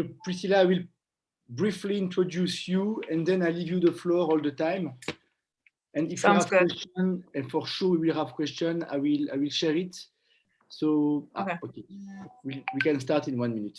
So Priscilla, I will briefly introduce you and then I leave you the floor all the time. And if Sounds you have good. questions, and for sure we will have questions, I will share it. So okay. Okay. We can start in 1 minute.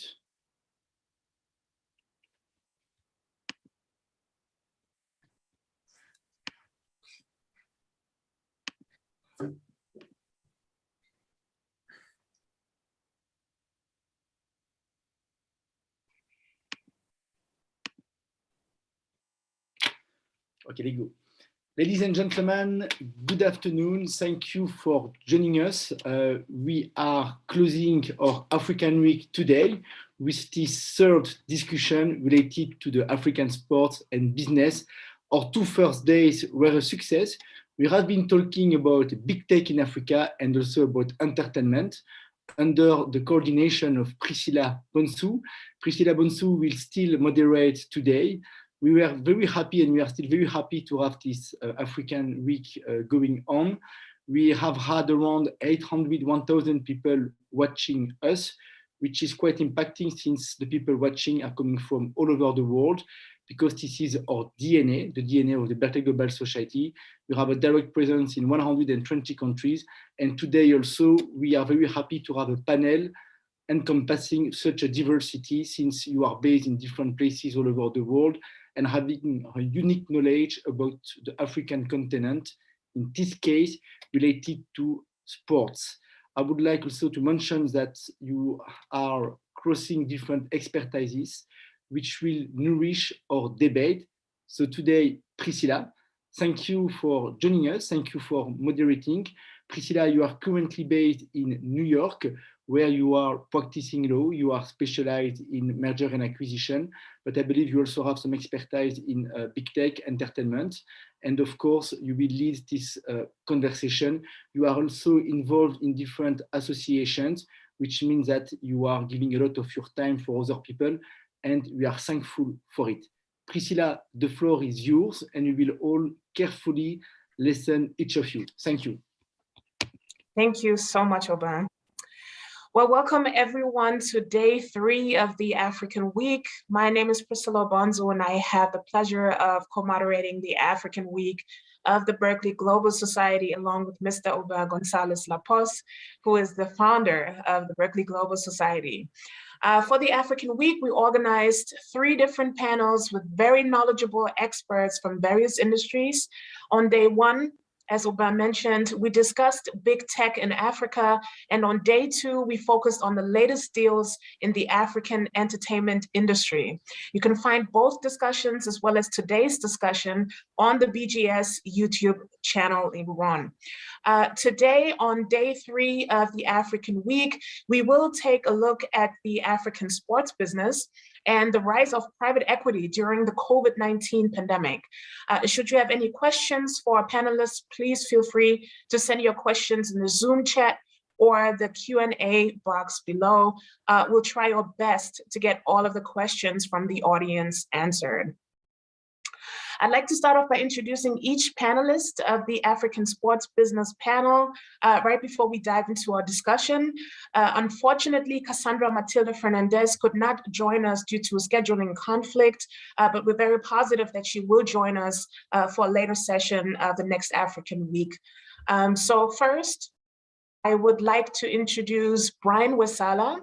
Okay, let's go. Ladies and gentlemen, good afternoon. Thank you for joining us. We are closing our African Week today with this third discussion related to the African sports and business. Our 2 first days were a success. We have been talking about big tech in Africa and also about entertainment under the coordination of Priscilla Bonsu. Priscilla Bonsu will still moderate today. We were very happy and we are still very happy to have this African Week going on. We have had around 800, 1,000 people watching us, which is quite impacting since the people watching are coming from all over the world, because this is our DNA, the DNA of the Berkeley Global Society. We have a direct presence in 120 countries. And today also, we are very happy to have a panel encompassing such a diversity, since you are based in different places all over the world and having a unique knowledge about the African continent, in this case, related to sports. I would like also to mention that you are crossing different expertises, which will nourish our debate. So today, Priscilla, thank you for joining us. Thank you for moderating. Priscilla, you are currently based in New York, where you are practicing law. You are specialized in merger and acquisition, but I believe you also have some expertise in big tech entertainment. And of course, you will lead this conversation. You are also involved in different associations, which means that you are giving a lot of your time for other people, and we are thankful for it. Priscilla, the floor is yours, and we will all carefully listen, each of you. Thank you. Thank you so much, Aubin. Well, welcome everyone to day 3 of the African Week. My name is Priscilla Bonsu, and I have the pleasure of co-moderating the African Week of the Berkeley Global Society, along with Mr. Aubin Gonzalez LAPOS, who is the founder of the Berkeley Global Society. For the African Week, we organized 3 different panels with very knowledgeable experts from various industries. On day 1, as Aubin mentioned, we discussed big tech in Africa, and on day 2, we focused on the latest deals in the African entertainment industry. You can find both discussions as well as today's discussion on the BGS YouTube channel in Iran. Today, on day 3 of the African Week, we will take a look at the African sports business and the rise of private equity during the COVID-19 pandemic. Should you have any questions for our panelists, please feel free to send your questions in the Zoom chat or the Q&A box below. We'll try our best to get all of the questions from the audience answered. I'd like to start off by introducing each panelist of the African Sports Business panel right before we dive into our discussion. Unfortunately, Cassandra Matilde Fernandes could not join us due to a scheduling conflict, but we're very positive that she will join us for a later session of the next African Week. So first, I would like to introduce Brian Wesaala.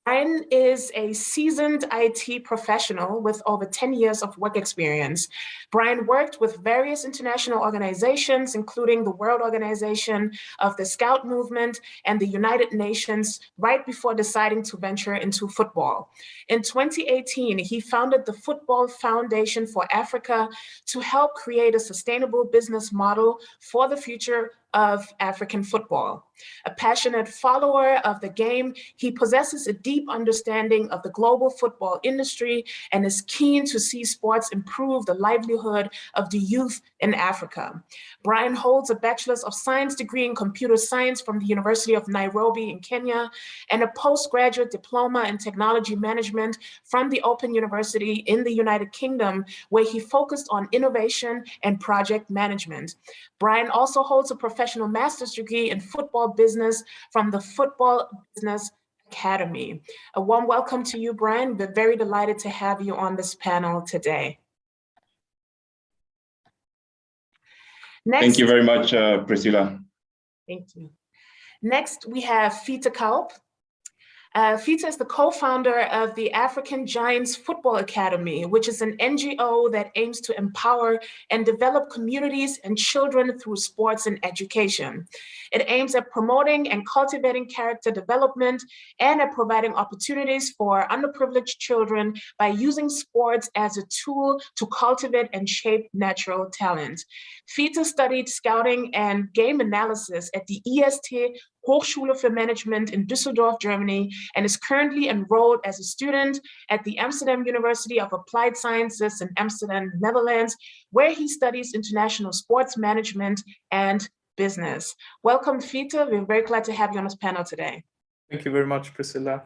Brian is a seasoned IT professional with over 10 years of work experience. Brian worked with various international organizations, including the World Organization of the Scout Movement and the United Nations, right before deciding to venture into football. In 2018, he founded the Football Foundation for Africa to help create a sustainable business model for the future of African football. A passionate follower of the game, he possesses a deep understanding of the global football industry and is keen to see sports improve the livelihood of the youth in Africa. Brian holds a Bachelor of Science degree in Computer Science from the University of Nairobi in Kenya and a postgraduate diploma in Technology Management from the Open University in the United Kingdom, where he focused on innovation and project management. Brian also holds a professional master's degree in football business from the Football Business Academy. A warm welcome to you, Brian. We're very delighted to have you on this panel today. Next, thank you very much, Priscilla. Thank you. Next, we have Fiete Kaupp. Fiete is the co-founder of the African Giants Football Academy, which is an NGO that aims to empower and develop communities and children through sports and education. It aims at promoting and cultivating character development and at providing opportunities for underprivileged children by using sports as a tool to cultivate and shape natural talent. Fiete studied scouting and game analysis at the EST Hochschule für Management in Düsseldorf, Germany, and is currently enrolled as a student at the Amsterdam University of Applied Sciences in Amsterdam, Netherlands, where he studies international sports management and business. Welcome, Fiete. We're very glad to have you on this panel today. Thank you very much, Priscilla.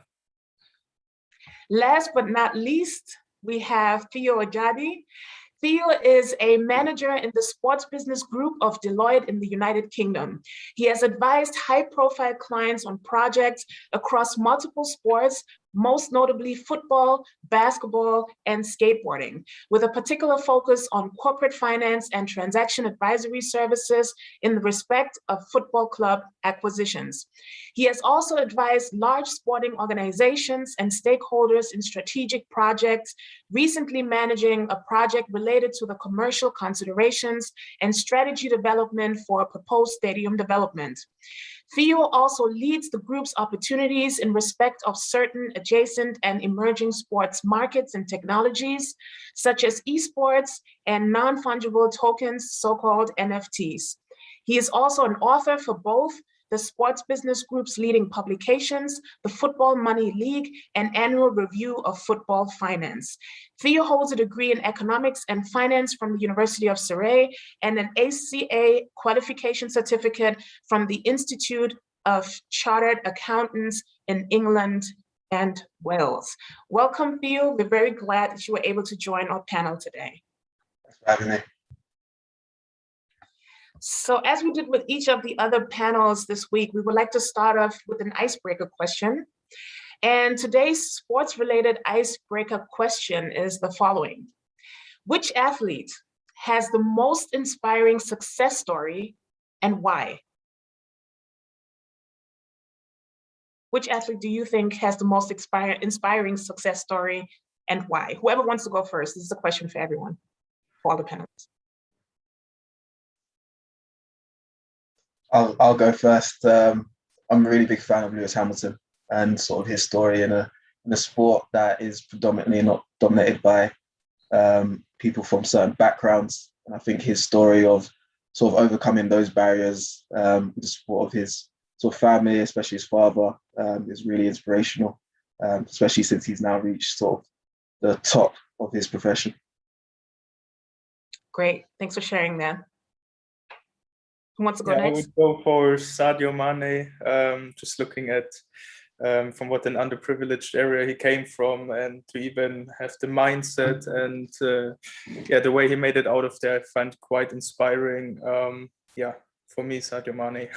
Last but not least, we have Theo Ajadi. Theo is a manager in the sports business group of Deloitte in the United Kingdom. He has advised high-profile clients on projects across multiple sports, most notably football, basketball, and skateboarding, with a particular focus on corporate finance and transaction advisory services in the respect of football club acquisitions. He has also advised large sporting organizations and stakeholders in strategic projects, recently managing a project related to the commercial considerations and strategy development for a proposed stadium development. Theo also leads the group's opportunities in respect of certain adjacent and emerging sports markets and technologies, such as esports and non-fungible tokens, so-called NFTs. He is also an author for both the Sports Business Group's leading publications, the Football Money League, and Annual Review of Football Finance. Theo holds a degree in economics and finance from the University of Surrey and an ACA qualification certificate from the Institute of Chartered Accountants in England and Wales. Welcome, Theo. We're very glad that you were able to join our panel today. Thanks for having me. So as we did with each of the other panels this week, we would like to start off with an icebreaker question. And today's sports-related icebreaker question is the following. Which athlete has the most inspiring success story and why? Which athlete do you think has the most inspiring success story and why? Whoever wants to go first, this is a question for everyone, for all the panelists. I'll go first. I'm a really big fan of Lewis Hamilton and sort of his story in a sport that is predominantly not dominated by people from certain backgrounds. And I think his story of sort of overcoming those barriers with the support of his sort of family, especially his father, is really inspirational, especially since he's now reached sort of the top of his profession. Great, thanks for sharing that. Who wants to go next? I would go for Sadio Mane, just looking at from what an underprivileged area he came from, and to even have the mindset and the way he made it out of there, I find quite inspiring. For me, Sadio Mane.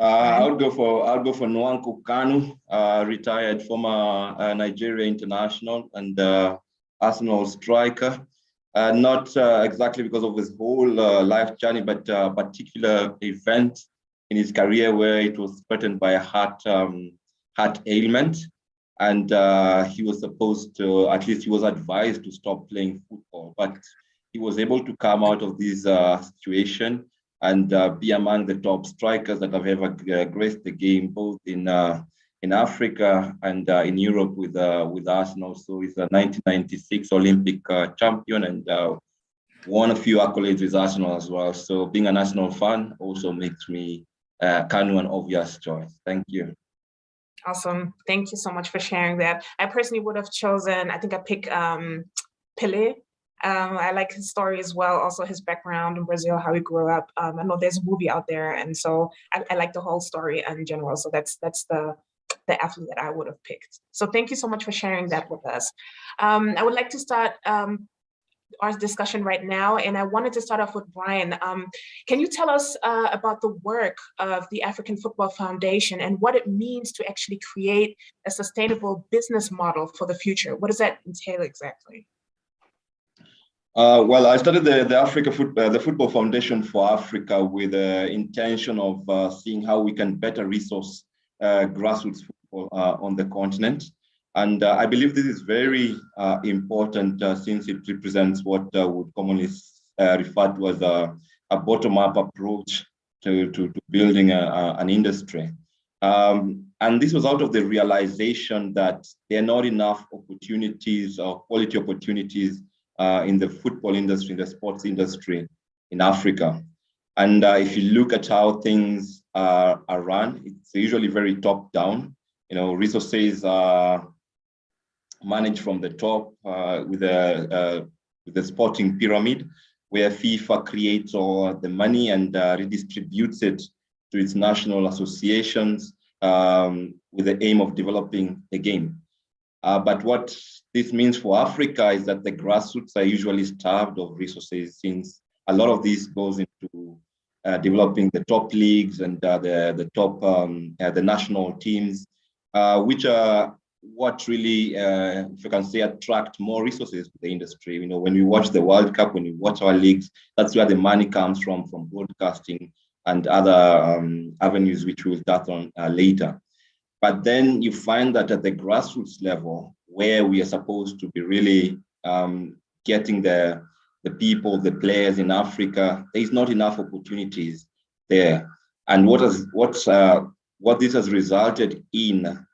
I'll go for Nwankwo Kanu, retired former Nigeria international and Arsenal striker. Not exactly because of his whole life journey, but a particular event in his career where it was threatened by a heart ailment, and he was supposed to, at least he was advised to stop playing football, but he was able to come out of this situation and be among the top strikers that have ever graced the game, both in Africa and in Europe with Arsenal. So he's a 1996 Olympic champion and won a few accolades with Arsenal as well. So being an Arsenal fan also makes me Kanu an obvious choice. Thank you. Awesome. Thank you so much for sharing that. I personally would have chosen, I think I picked Pelé. I like his story as well, also his background in Brazil, how he grew up. I know there's a movie out there, and so I like the whole story in general. So that's the athlete that I would have picked. So thank you so much for sharing that with us. I would like to start our discussion right now, and I wanted to start off with Brian. Can you tell us about the work of the African Football Foundation and what it means to actually create a sustainable business model for the future? What does that entail exactly? Well, I started the Football Foundation for Africa with the intention of seeing how we can better resource grassroots football on the continent. And I believe this is very important since it represents what would commonly refer to as a bottom-up approach to building an industry. And this was out of the realization that there are not enough opportunities or quality opportunities in the football industry, in the sports industry in Africa. And if you look at how things are run, it's usually very top down. You know, resources are managed from the top with the sporting pyramid, where FIFA creates all the money and redistributes it to its national associations with the aim of developing the game. But what this means for Africa is that the grassroots are usually starved of resources, since a lot of this goes into developing the top leagues and the top the national teams, which are what really, if you can say, attract more resources to the industry. You know, when we watch the World Cup, when we watch our leagues, that's where the money comes from broadcasting and other avenues, which we'll touch on later. But then you find that at the grassroots level, where we are supposed to be really getting the people, the players in Africa, there is not enough opportunities there. And what this has resulted in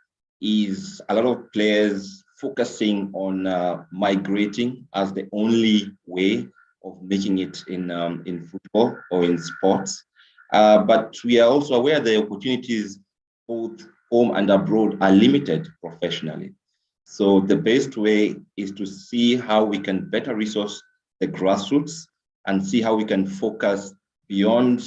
is a lot of players focusing on migrating as the only way of making it in football or in sports. But we are also aware the opportunities both home and abroad are limited professionally. So the best way is to see how we can better resource the grassroots and see how we can focus beyond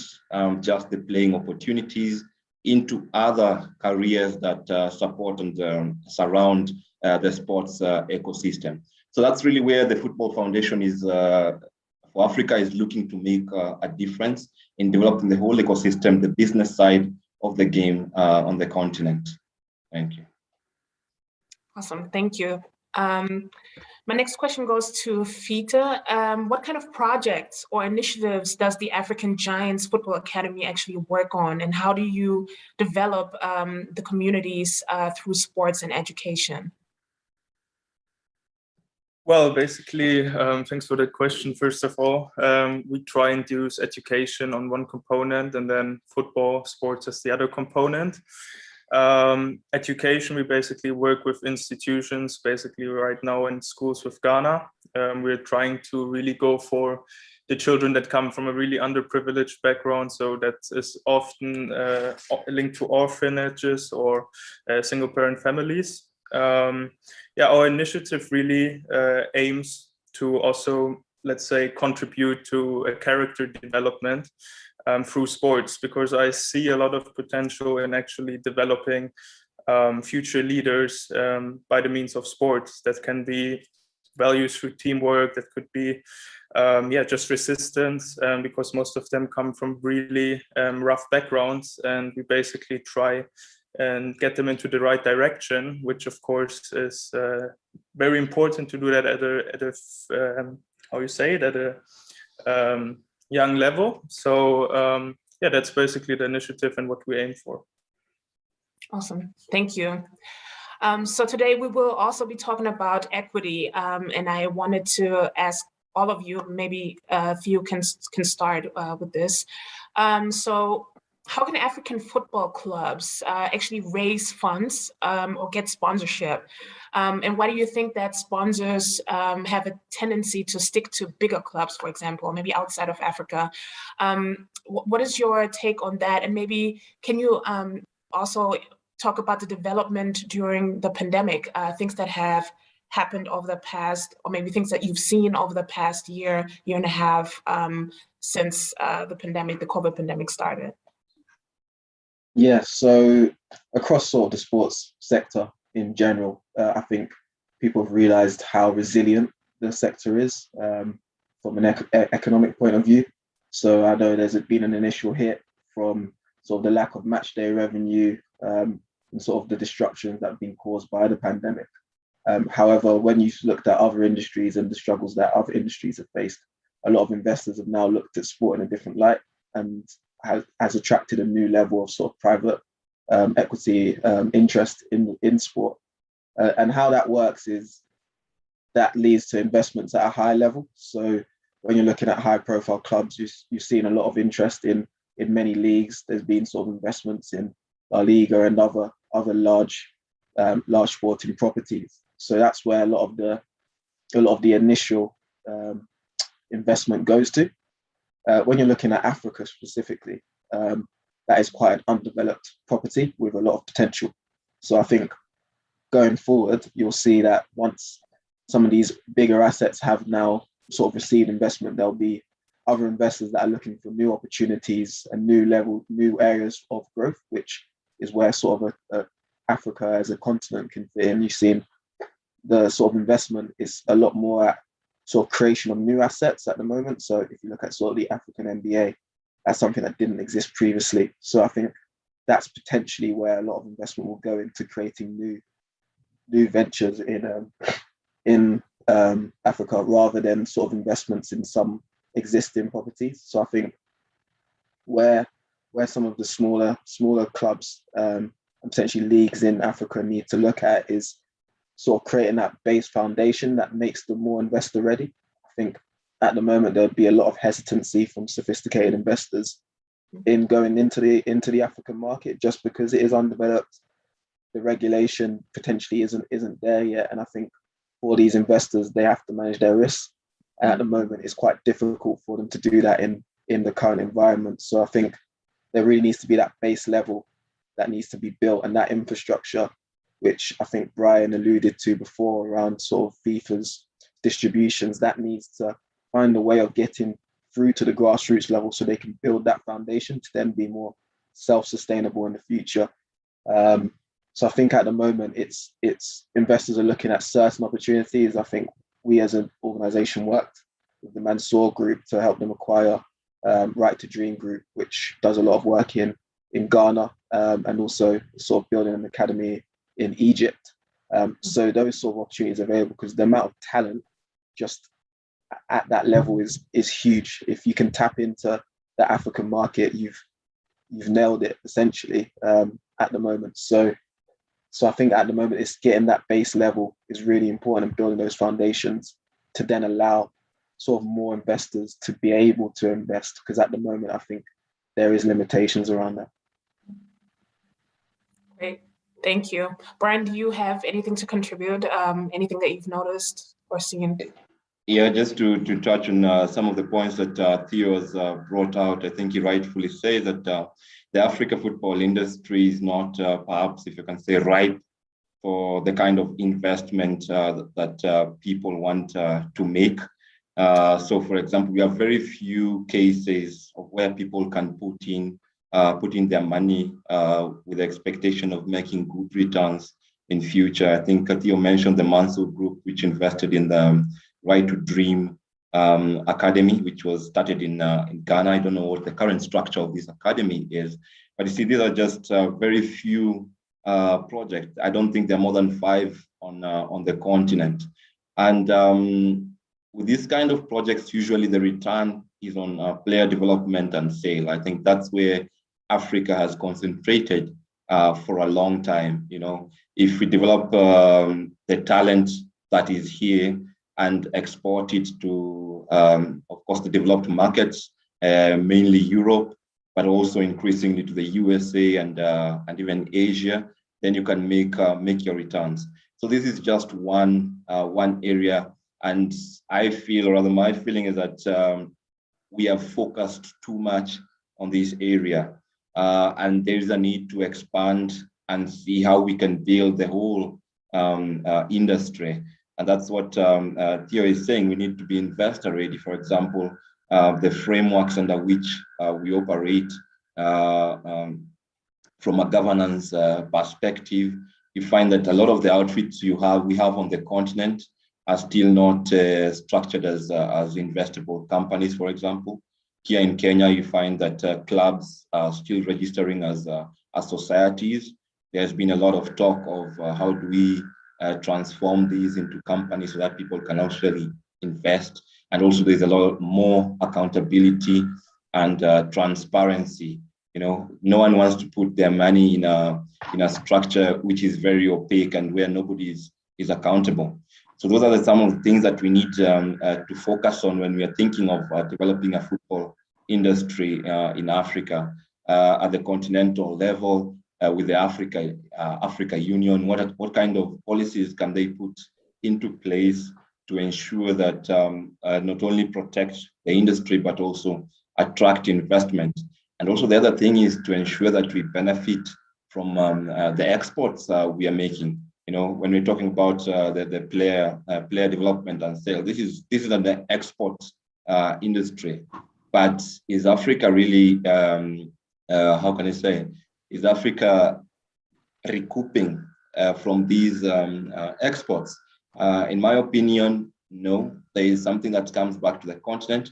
just the playing opportunities into other careers that support and surround the sports ecosystem. So that's really where the Football Foundation is for Africa is looking to make a difference in developing the whole ecosystem, the business side of the game on the continent. Thank you. Awesome, thank you. My next question goes to Fiete. What kind of projects or initiatives does the African Giants Football Academy actually work on, and how do you develop the communities through sports and education? Well, basically, thanks for that question. First of all, we try and use education on one component and then football, sports as the other component. Education, we basically work with institutions, basically right now in schools with Ghana. We're trying to really go for the children that come from a really underprivileged background. So that is often linked to orphanages or single parent families. Yeah, our initiative really aims to also, let's say, contribute to a character development through sports, because I see a lot of potential in actually developing future leaders by the means of sports. That can be values through teamwork, that could be just resistance, because most of them come from really rough backgrounds, and we basically try and get them into the right direction, which of course is very important to do that at a how you say it, at a young level. So yeah, that's basically the initiative and what we aim for. Awesome, thank you. So today we will also be talking about equity, and I wanted to ask all of you, maybe a few can start with this. So how can African football clubs actually raise funds or get sponsorship? And why do you think that sponsors have a tendency to stick to bigger clubs, for example, maybe outside of Africa? What is your take on that? And maybe can you also talk about the development during the pandemic, things that have happened over the past, or maybe things that you've seen over the past year and a half since the pandemic, the COVID pandemic started? Yeah, so across sort of the sports sector in general, I think people have realized how resilient the sector is. from an economic point of view. So I know there's been an initial hit from sort of the lack of match day revenue and sort of the disruptions that have been caused by the pandemic. However, when you've looked at other industries and the struggles that other industries have faced, a lot of investors have now looked at sport in a different light and has attracted a new level of sort of private equity interest in sport. And how that works is that leads to investments at a high level. So when you're looking at high profile clubs, you've seen a lot of interest in many leagues. There's been sort of investments in La Liga and other large sporting properties. So that's where a lot of the initial investment goes to. When you're looking at Africa specifically, that is quite an undeveloped property with a lot of potential. So I think going forward, you'll see that once some of these bigger assets have now sort of received investment, there'll be other investors that are looking for new opportunities and new areas of growth, which is where sort of Africa as a continent can fit in. You've seen the sort of investment is a lot more at sort of creation of new assets at the moment. So if you look at sort of the African NBA, that's something that didn't exist previously. So I think that's potentially where a lot of investment will go into creating new ventures in Africa, rather than sort of investments in some existing properties. So I think where some of the smaller clubs and potentially leagues in Africa need to look at is sort of creating that base foundation that makes them more investor ready. I think at the moment there'd be a lot of hesitancy from sophisticated investors in going into the African market just because it is undeveloped. The regulation potentially isn't there yet, and I think for these investors, they have to manage their risks. And at the moment, it's quite difficult for them to do that in the current environment. So I think there really needs to be that base level that needs to be built, and that infrastructure, which I think Brian alluded to before around sort of FIFA's distributions, that needs to find a way of getting through to the grassroots level so they can build that foundation to then be more self-sustainable in the future. So I think at the moment, it's investors are looking at certain opportunities. I think we as an organization worked with the Mansour Group to help them acquire Right to Dream Group, which does a lot of work in Ghana and also sort of building an academy in Egypt. So those sort of opportunities are available because the amount of talent just at that level is huge. If you can tap into the African market, you've nailed it essentially at the moment. So I think at the moment, it's getting that base level is really important and building those foundations to then allow sort of more investors to be able to invest. Because at the moment, I think there is limitations around that. Great, thank you. Brian, do you have anything to contribute? Anything that you've noticed or seen? Yeah, just to touch on some of the points that Theo has brought out. I think he rightfully says that the Africa football industry is not perhaps, if you can say, ripe for the kind of investment that people want to make. So, for example, we have very few cases of where people can put in their money with the expectation of making good returns in future. I think Theo mentioned the Mansour Group, which invested in the Right to Dream Academy, which was started in Ghana. I don't know what the current structure of this academy is, but you see, these are just very few projects. I don't think there are more than 5 on the continent. And with these kind of projects, usually the return is on player development and sale. I think that's where Africa has concentrated for a long time. You know, if we develop the talent that is here and export it to, of course, the developed markets, mainly Europe, but also increasingly to the USA and even Asia, then you can make your returns. So this is just one area, and I feel, or rather my feeling is that we have focused too much on this area, and there is a need to expand and see how we can build the whole industry. And that's what Theo is saying. We need to be investor ready. For example, the frameworks under which we operate from a governance perspective. You find that a lot of the outfits we have on the continent are still not structured as investable companies, for example. Here in Kenya, you find that clubs are still registering as societies. There's been a lot of talk of how do we transform these into companies so that people can actually invest. And also there's a lot more accountability and transparency. You know, no one wants to put their money in a structure which is very opaque and where nobody is accountable. So those are some of the things that we need to focus on when we are thinking of developing a football industry in Africa at the continental level with the Africa Union. What kind of policies can they put into place to ensure that not only protect the industry but also attract investment? And also the other thing is to ensure that we benefit from the exports we are making. You know, when we're talking about the player development and sale, this is an export industry. But is Africa really, how can I say, is Africa recouping from these exports? In my opinion, no. There is something that comes back to the continent,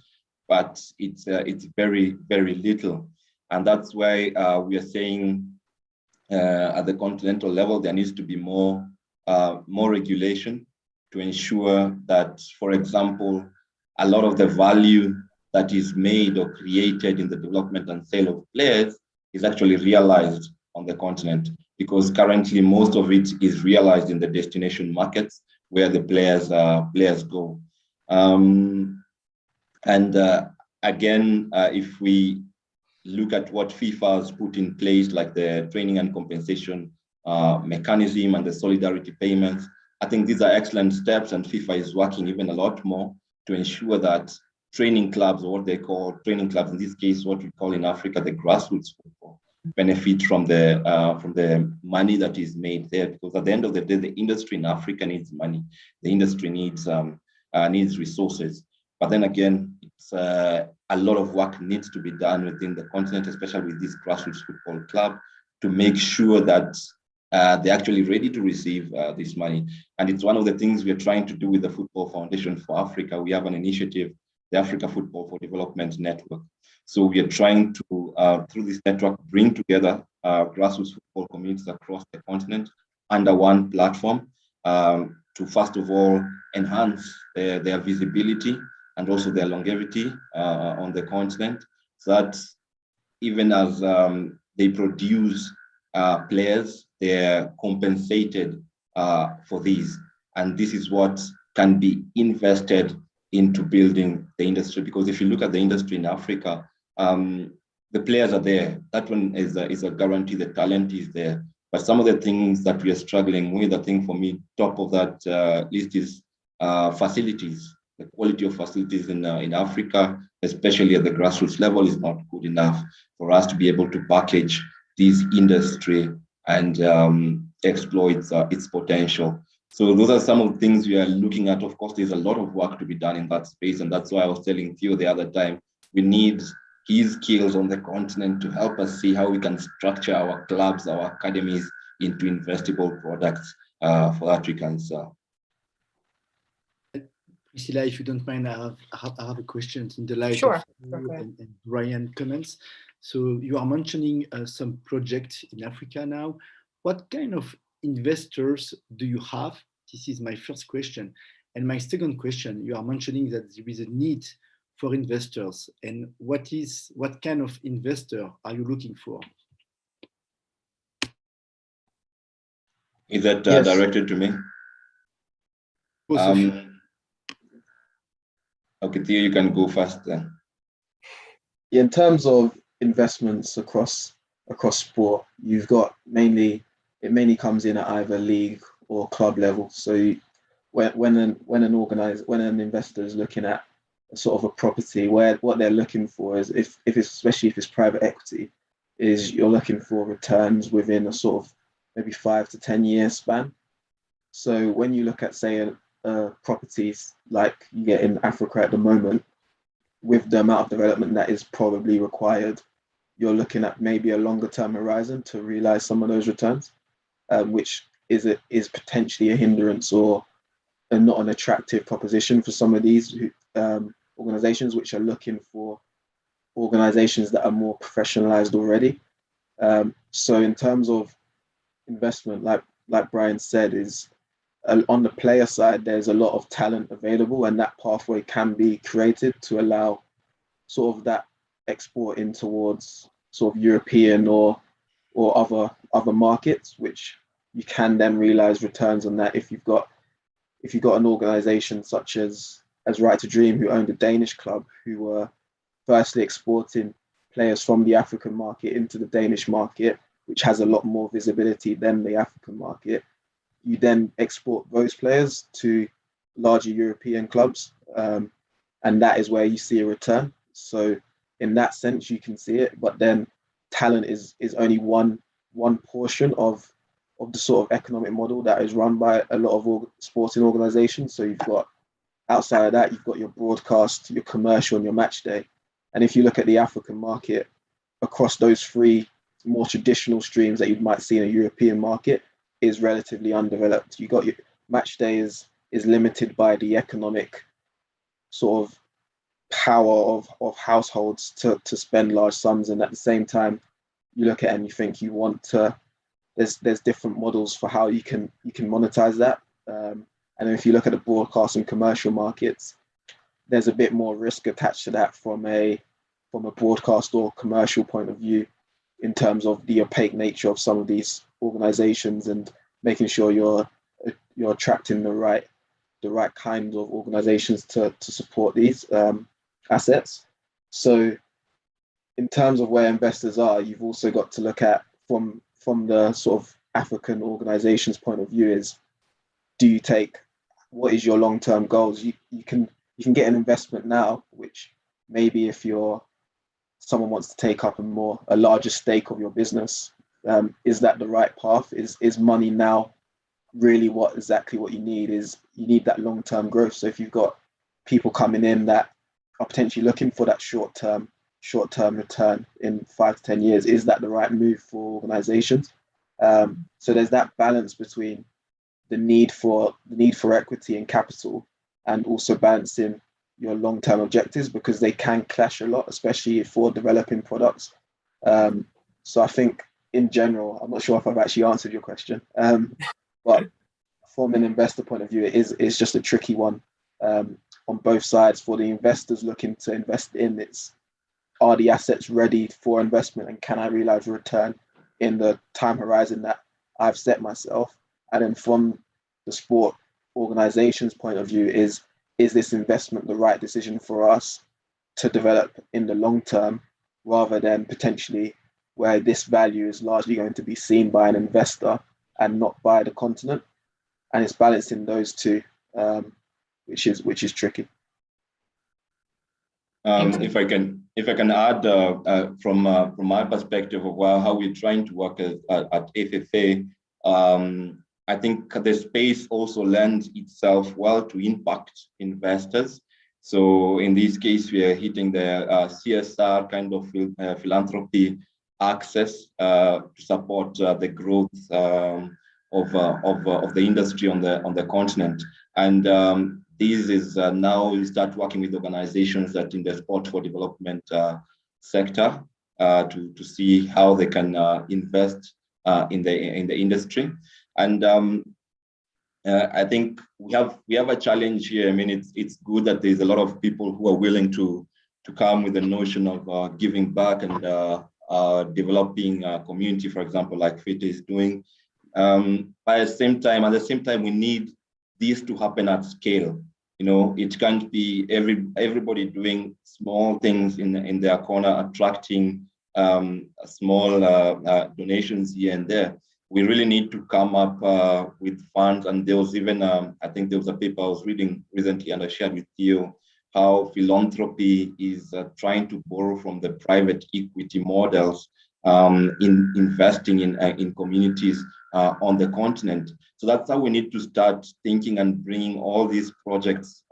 but it's very, very little. And that's why we are saying at the continental level, there needs to be more regulation to ensure that, for example, a lot of the value that is made or created in the development and sale of players is actually realized on the continent, because currently most of it is realized in the destination markets where the players go. Again, if we look at what FIFA has put in place, like the training and compensation mechanism and the solidarity payments, I think these are excellent steps, and FIFA is working even a lot more to ensure that training clubs, or what they call training clubs, in this case, what we call in Africa, the grassroots football, benefit from the money that is made there. Because at the end of the day, the industry in Africa needs money. The industry needs resources. But then again, it's a lot of work needs to be done within the continent, especially with this grassroots football club, to make sure that they're actually ready to receive this money. And it's one of the things we're trying to do with the Football Foundation for Africa. We have an initiative, the Africa Football for Development Network. So we are trying to, through this network, bring together grassroots football communities across the continent under one platform to, first of all, enhance their visibility and also their longevity on the continent, so that even as they produce players, they're compensated for these. And this is what can be invested into building the industry. Because if you look at the industry in Africa, the players are there. That one is a guarantee, the talent is there. But some of the things that we are struggling with, I think for me, top of that list is facilities. The quality of facilities in Africa, especially at the grassroots level, is not good enough for us to be able to package this industry and exploit its potential. So those are some of the things we are looking at. Of course, there's a lot of work to be done in that space. And that's why I was telling Theo the other time, we need his skills on the continent to help us see how we can structure our clubs, our academies into investable products for that we can sell. Priscilla, if you don't mind, I have a question in the light Sure. of you and Brian's comments. So you are mentioning some projects in Africa now. What kind of investors do you have? This is my first question. And my second question, you are mentioning that there is a need for investors. And what kind of investor are you looking for? Is that Yes. directed to me? Both of you. Okay, Theo, you can go first then. In terms of investments across sport, you've got it mainly comes in at either league or club level. So when an investor is looking at sort of a property, what they're looking for is especially if it's private equity, is you're looking for returns within a sort of maybe 5 to 10 year span. So when you look at, say, properties like you get in Africa at the moment, with the amount of development that is probably required, you're looking at maybe a longer term horizon to realize some of those returns, which is potentially a hindrance or not an attractive proposition for some of these organizations which are looking for organizations that are more professionalized already. So in terms of investment, like Brian said, is on the player side, there's a lot of talent available, and that pathway can be created to allow sort of that export in towards sort of European or other markets, which you can then realize returns on that if you've got an organization such as Right to Dream, who owned a Danish club, who were firstly exporting players from the African market into the Danish market, which has a lot more visibility than the African market. You then export those players to larger European clubs, and that is where you see a return. So in that sense, you can see it, but then talent is only one portion of the sort of economic model that is run by a lot of sporting organizations. So you've got, outside of that, you've got your broadcast, your commercial, and your match day. And if you look at the African market, across those three more traditional streams that you might see in a European market, is relatively undeveloped. You got your match day is limited by the economic sort of power of households to spend large sums, and at the same time, you look at it and you think you want to. There's different models for how you can monetize that, and then if you look at the broadcast and commercial markets, there's a bit more risk attached to that from a broadcast or commercial point of view, in terms of the opaque nature of some of these organizations and making sure you're attracting the right kind of organizations to support these assets. So in terms of where investors are, you've also got to look at from the sort of African organizations point of view is, what is your long-term goals? You can get an investment now, which maybe if someone wants to take up a larger stake of your business, is that the right path? Is money now really exactly what you need? You need that long-term growth. So if you've got people coming in that are potentially looking for that short-term return in 5 to 10 years, is that the right move for organizations? So there's that balance between the need for equity and capital, and also balancing your long-term objectives, because they can clash a lot, especially for developing products. So I think in general, I'm not sure if I've actually answered your question, but from an investor point of view, it's just a tricky one on both sides. For the investors looking to invest in, are the assets ready for investment, and can I realize a return in the time horizon that I've set myself? And then from the sport organization's point of view, is this investment the right decision for us to develop in the long term, rather than potentially where this value is largely going to be seen by an investor and not by the continent? And it's balancing those two, which is tricky. If I can add from my perspective of how we're trying to work at FFA, I think the space also lends itself well to impact investors. So in this case, we are hitting the CSR kind of philanthropy access to support the growth of the industry on the continent. And this is now we start working with organizations that in the sport for development sector to see how they can invest in the industry. And I think we have a challenge here. I mean, it's good that there's a lot of people who are willing to come with the notion of giving back and developing a community, for example, like Fiete is doing. But at the same time, we need this to happen at scale. You know, it can't be everybody doing small things in their corner, attracting small donations here and there. We really need to come up with funds. And there was even, I think there was a paper I was reading recently and I shared with Theo, how philanthropy is trying to borrow from the private equity models in investing in communities on the continent. So that's how we need to start thinking and bringing all these projects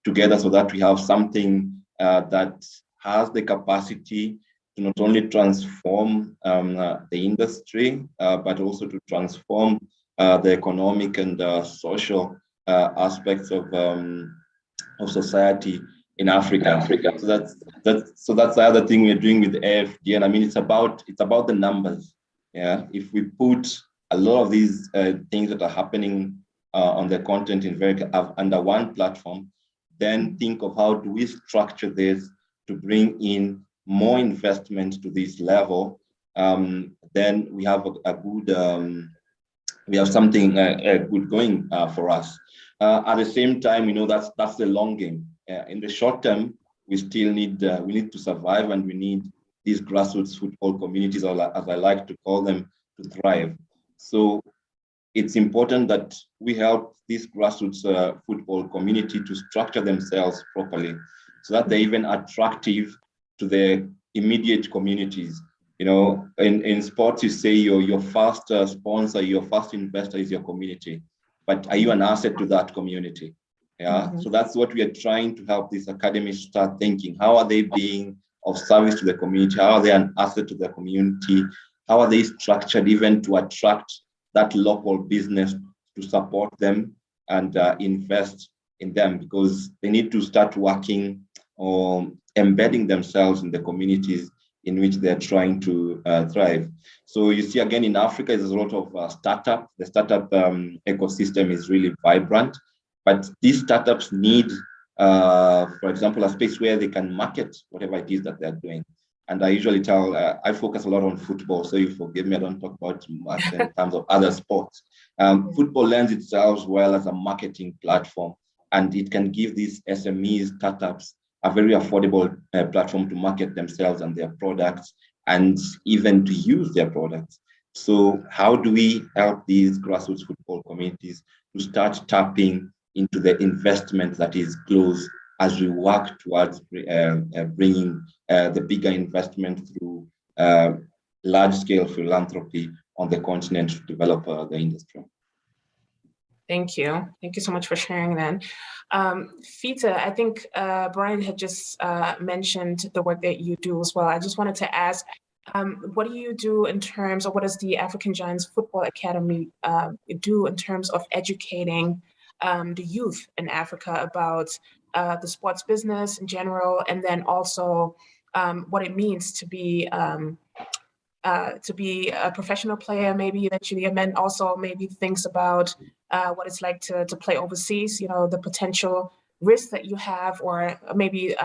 together, so that we have something that has the capacity to not only transform the industry, but also to transform the economic and social aspects of society in Africa. So that's the other thing we're doing with AFD, and I mean it's about the numbers. Yeah, if we put a lot of these things that are happening on the content in under one platform, then think of how do we structure this to bring in more investment to this level. Then we have a good we have something good going for us. At the same time, you know, that's the long game. In the short term, we still need to survive, and we need these grassroots football communities, as I like to call them, to thrive. So it's important that we help this grassroots football community to structure themselves properly, so that they're even attractive to their immediate communities. You know, in sports, you say your first sponsor, your first investor is your community, but are you an asset to that community? Yeah, so that's what we are trying to help these academies start thinking. How are they being of service to the community? How are they an asset to the community? How are they structured even to attract that local business to support them and invest in them? Because they need to start working or embedding themselves in the communities in which they're trying to thrive. So you see, again, in Africa, there's a lot of startup. The startup ecosystem is really vibrant, but these startups need, for example, a space where they can market whatever it is that they're doing. And I usually tell, I focus a lot on football, so you forgive me, I don't talk about much in terms of other sports. Football lends itself well as a marketing platform, and it can give these SMEs, startups, a very affordable platform to market themselves and their products, and even to use their products. So how do we help these grassroots football communities to start tapping into the investment that is close as we work towards bringing the bigger investment through large-scale philanthropy on the continent to develop the industry? Thank you. Thank you so much for sharing that. Fiete, I think Brian had just mentioned the work that you do as well. I just wanted to ask, what do you do in terms of, what does the African Giants Football Academy do in terms of educating the youth in Africa about the sports business in general, and then also what it means to be a professional player, maybe eventually, and then also maybe things about what it's like to play overseas, you know, the potential risks that you have, or maybe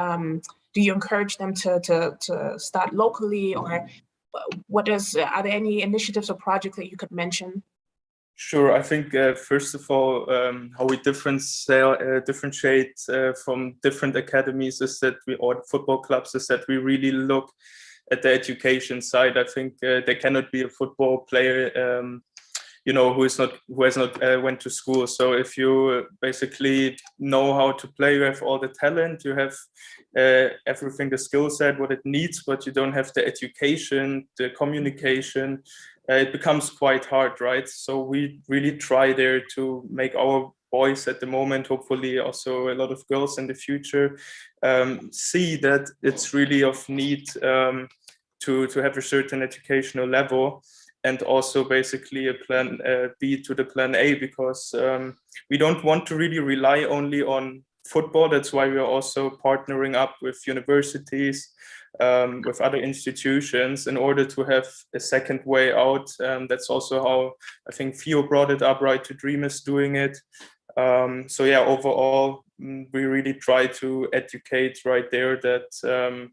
do you encourage them to start locally, or are there any initiatives or projects that you could mention? Sure. I think first of all, how we differentiate from different academies is that or football clubs is that we really look at the education side. I think there cannot be a football player, you know, who has not went to school. So if you basically know how to play, you have all the talent, you have everything, the skill set, what it needs, but you don't have the education, the communication, it becomes quite hard, right? So we really try there to make our boys at the moment, hopefully also a lot of girls in the future, see that it's really of need to have a certain educational level, and also basically a plan B to the plan A, because we don't want to really rely only on football. That's why we are also partnering up with universities, with other institutions, in order to have a second way out. That's also how I think Theo brought it up, Right to Dream is doing it. So yeah, overall, we really try to educate right there that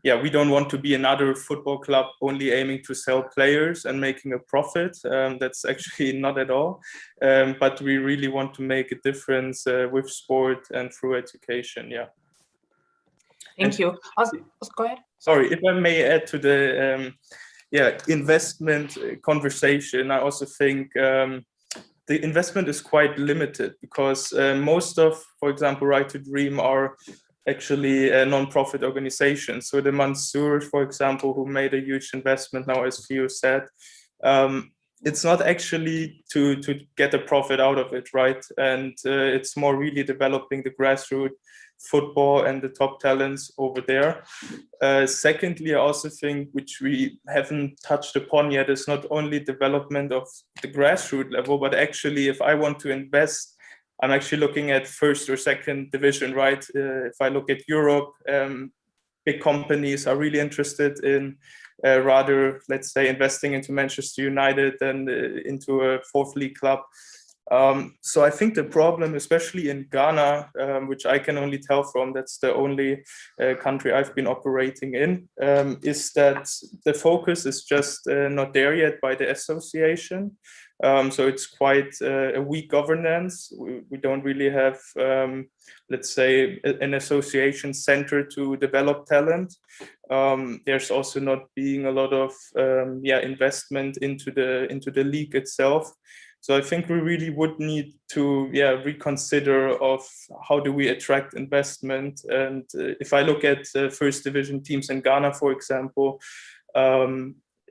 yeah, we don't want to be another football club only aiming to sell players and making a profit. That's actually not at all. But we really want to make a difference with sport and through education. Yeah. Thank you. Go ahead. Sorry, if I may add to the investment conversation, I also think the investment is quite limited, because most of, for example, Right to Dream are actually a non-profit organization. So the Mansour, for example, who made a huge investment now, as Theo said, it's not actually to get a profit out of it, right? And it's more really developing the grassroots football and the top talents over there. Secondly, I also think, which we haven't touched upon yet, is not only development of the grassroots level, but actually if I want to invest I'm actually looking at first or second division, right? If I look at Europe, big companies are really interested in rather, let's say, investing into Manchester United than into a fourth league club. So I think the problem, especially in Ghana, which I can only tell from, that's the only country I've been operating in, is that the focus is just not there yet by the association. So it's quite a weak governance. We don't really have, let's say, an association center to develop talent. There's also not being a lot of investment into the league itself. So I think we really would need to reconsider of how do we attract investment. And if I look at first division teams in Ghana, for example,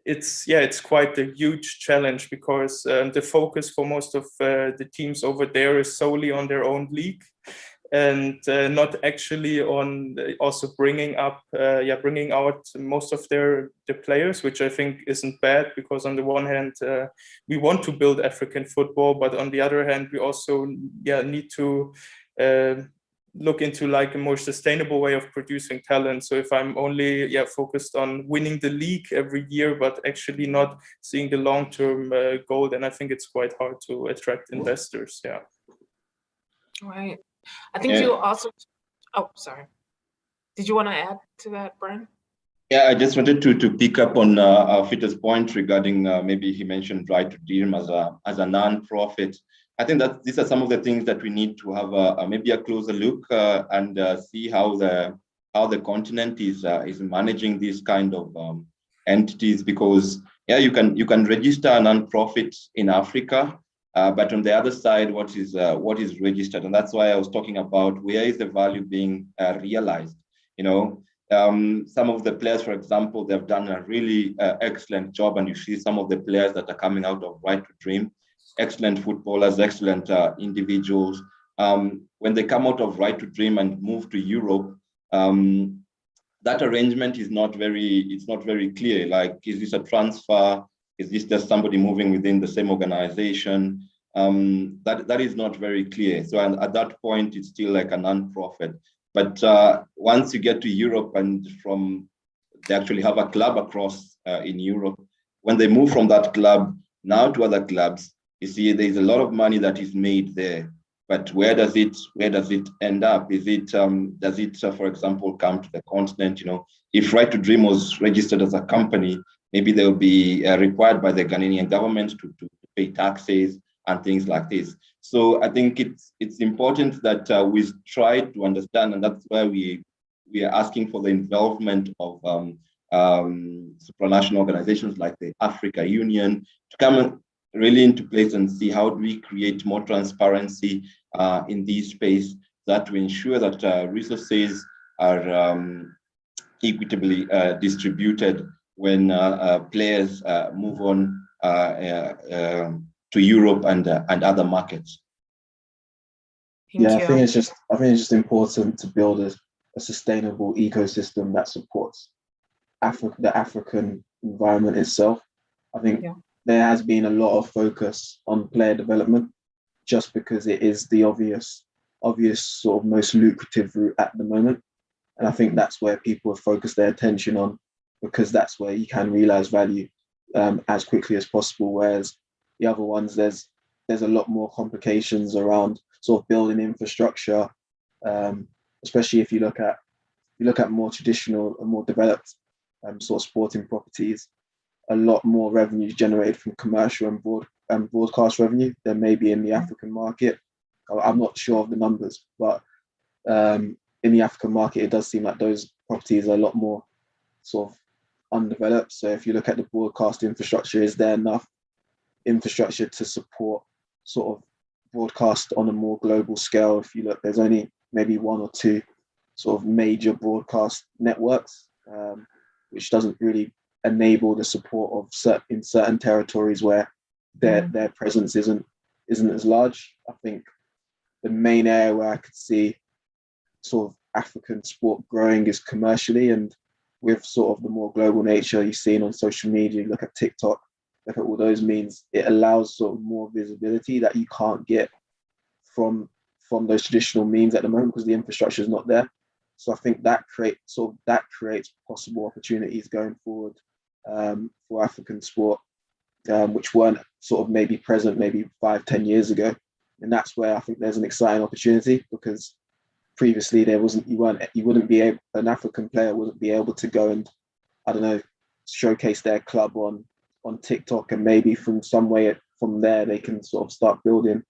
it's quite a huge challenge because the focus for most of the teams over there is solely on their own league and not actually on also bringing out most of their players, which I think isn't bad, because on the one hand we want to build African football, but on the other hand we also need to look into like a more sustainable way of producing talent. So if I'm only focused on winning the league every year but actually not seeing the long-term goal, then I think it's quite hard to attract investors. Right. I think you also, oh, sorry. Did you want to add to that, Brian? Yeah, I just wanted to pick up on Fiete's point regarding maybe he mentioned right to dream as a non-profit. I think that these are some of the things that we need to have maybe a closer look and see how the continent is managing these kind of entities, because you can register a non-profit in Africa. But on the other side, what is registered? And that's why I was talking about where is the value being realized. Some of the players, for example, they've done a really excellent job, and you see some of the players that are coming out of Right to Dream, excellent footballers, excellent individuals. When they come out of Right to Dream and move to Europe, that arrangement is not very clear. Like, is this a transfer? Is this just somebody moving within the same organization? That is not very clear. So at that point, it's still like a non-profit. But once you get to Europe and they actually have a club across in Europe, when they move from that club now to other clubs, you see there's a lot of money that is made there. But where does it end up? Does it, for example, come to the continent? If Right to Dream was registered as a company, maybe they'll be required by the Ghanaian government to pay taxes and things like this. So I think it's important that we try to understand, and that's why we are asking for the involvement of supranational organizations like the Africa Union to come really into place and see how do we create more transparency in this space, that we ensure that resources are equitably distributed when players move on to Europe and other markets. I think it's just important to build a sustainable ecosystem that supports the African environment itself. I think there has been a lot of focus on player development just because it is the obvious sort of most lucrative route at the moment. And I think that's where people have focused their attention on, because that's where you can realize value as quickly as possible. Whereas the other ones, there's a lot more complications around sort of building infrastructure, especially if you look at more traditional and more developed sort of sporting properties. A lot more revenue generated from commercial and broadcast revenue than maybe in the African market. I'm not sure of the numbers, but in the African market, it does seem like those properties are a lot more sort of undeveloped. So if you look at the broadcast infrastructure, is there enough infrastructure to support sort of broadcast on a more global scale? If you look, there's only maybe one or two sort of major broadcast networks, which doesn't really enable the support of in certain territories where their presence isn't as large. I think the main area where I could see sort of African sport growing is commercially, and with sort of the more global nature you've seen on social media, you look at TikTok, look at all those means, it allows sort of more visibility that you can't get from from those traditional means at the moment because the infrastructure is not there. So I think that creates possible opportunities going forward for African sport, which weren't sort of maybe present maybe 5-10 years ago. And that's where I think there's an exciting opportunity, because previously there wasn't, an African player wouldn't be able to go and, I don't know, showcase their club on TikTok, and maybe from there they can sort of start building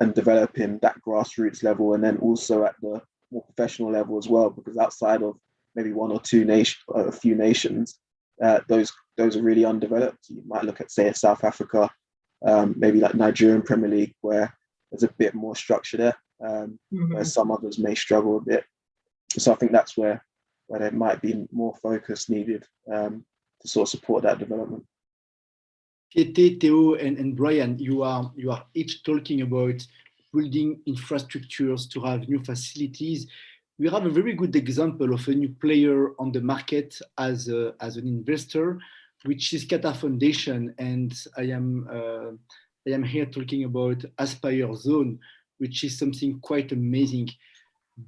and developing that grassroots level, and then also at the more professional level as well, because outside of maybe one or two a few nations, those are really undeveloped. You might look at, say, South Africa, maybe like Nigerian Premier League, where there's a bit more structure there, where some others may struggle a bit. So I think that's where there might be more focus needed to sort of support that development. Fiete, Theo, and Brian, you are each talking about building infrastructures to have new facilities. We have a very good example of a new player on the market as an investor, which is Qatar Foundation, and I am here talking about Aspire Zone, which is something quite amazing.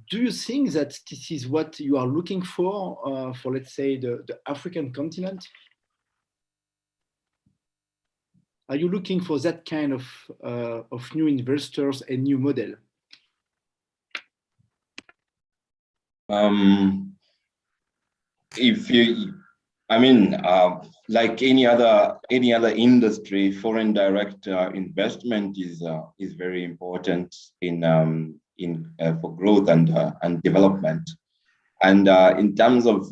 Do you think that this is what you are looking for let's say, the African continent? Are you looking for that kind of new investors and new model? Like any other industry, foreign direct investment is very important for growth and development. And in terms of,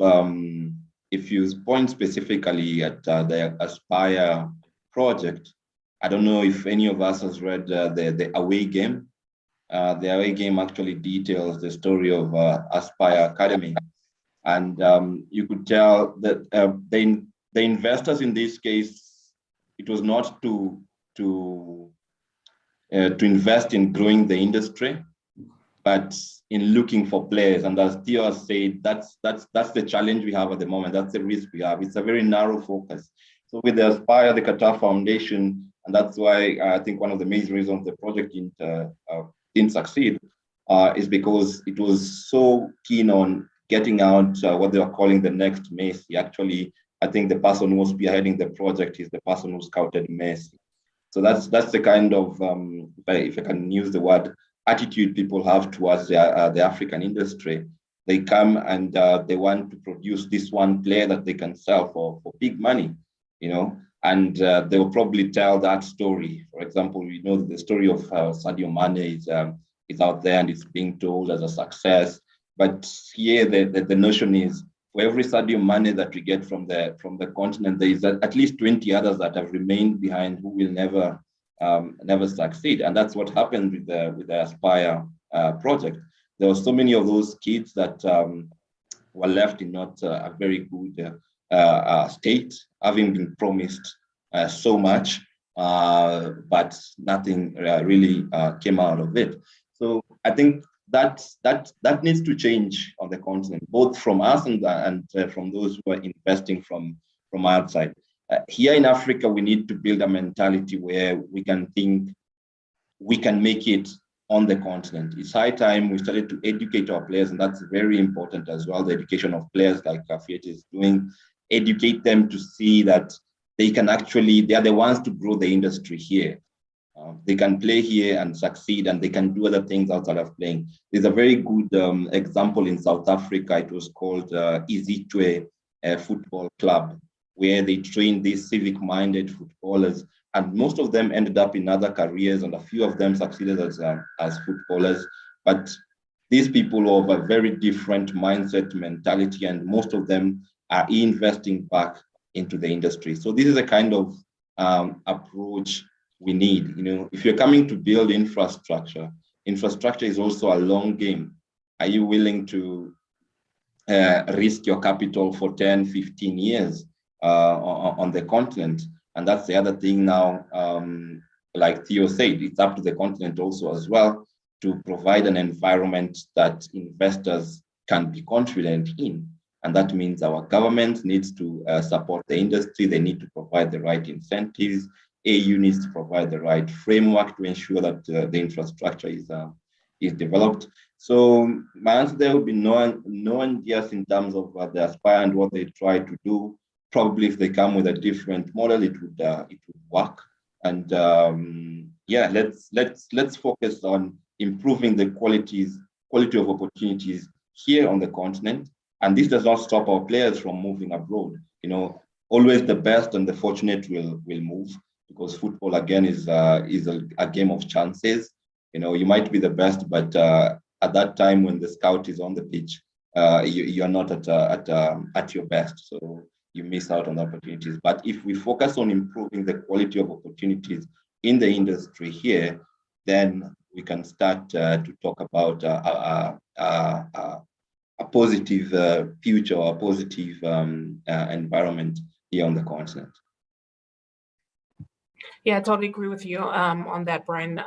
if you point specifically at the Aspire project, I don't know if any of us has read the away game. The away game actually details the story of Aspire Academy, and you could tell that the investors in this case, it was not to invest in growing the industry, but in looking for players. And as Theo has said, that's the challenge we have at the moment. That's the risk we have. It's a very narrow focus. So with the Aspire, the Qatar Foundation, and that's why I think one of the main reasons the project didn't succeed is because it was so keen on getting out what they are calling the next Messi. Actually, I think the person who was spearheading the project is the person who scouted Messi. So that's the kind of, if I can use the word, attitude people have towards the African industry. They come and they want to produce this one player that they can sell for big money, and they will probably tell that story. For example, the story of Sadio Mane is out there and it's being told as a success. But here the notion is, for every Sadio Mane that we get from the continent, there is at least 20 others that have remained behind who will never succeed. And that's what happened with the Aspire project. There were so many of those kids that were left in not a very good state, having been promised so much, but nothing really came out of it. So I think that needs to change on the continent, both from us and from those who are investing from outside. Here in Africa, we need to build a mentality where we can think we can make it on the continent. It's high time we started to educate our players, and that's very important as well. The education of players, like Fiete is doing, educate them to see that they are the ones to grow the industry here. They can play here and succeed, and they can do other things outside of playing. There's a very good example in South Africa. It was called Izitwe Football Club, where they trained these civic-minded footballers, and most of them ended up in other careers, and a few of them succeeded as footballers. But these people have a very different mindset, mentality, and most of them are investing back into the industry. So this is a kind of approach we need. If you're coming to build infrastructure is also a long game. Are you willing to risk your capital for 10, 15 years on the continent? And that's the other thing now, like Theo said, it's up to the continent also as well to provide an environment that investors can be confident in. And that means our government needs to support the industry. They need to provide the right incentives. AU needs to provide the right framework to ensure that the infrastructure is developed. So my answer there would be no and yes in terms of the Aspire and what they try to do. Probably if they come with a different model, it would work. And yeah, let's focus on improving the quality of opportunities here on the continent. And this does not stop our players from moving abroad. You know, always the best and the fortunate will move, because football again is a game of chances. You know, you might be the best, but at that time when the scout is on the pitch, you're not at your best. So you miss out on the opportunities. But if we focus on improving the quality of opportunities in the industry here, then we can start to talk about a positive future or a positive environment here on the continent. Yeah, I totally agree with you on that, Brian.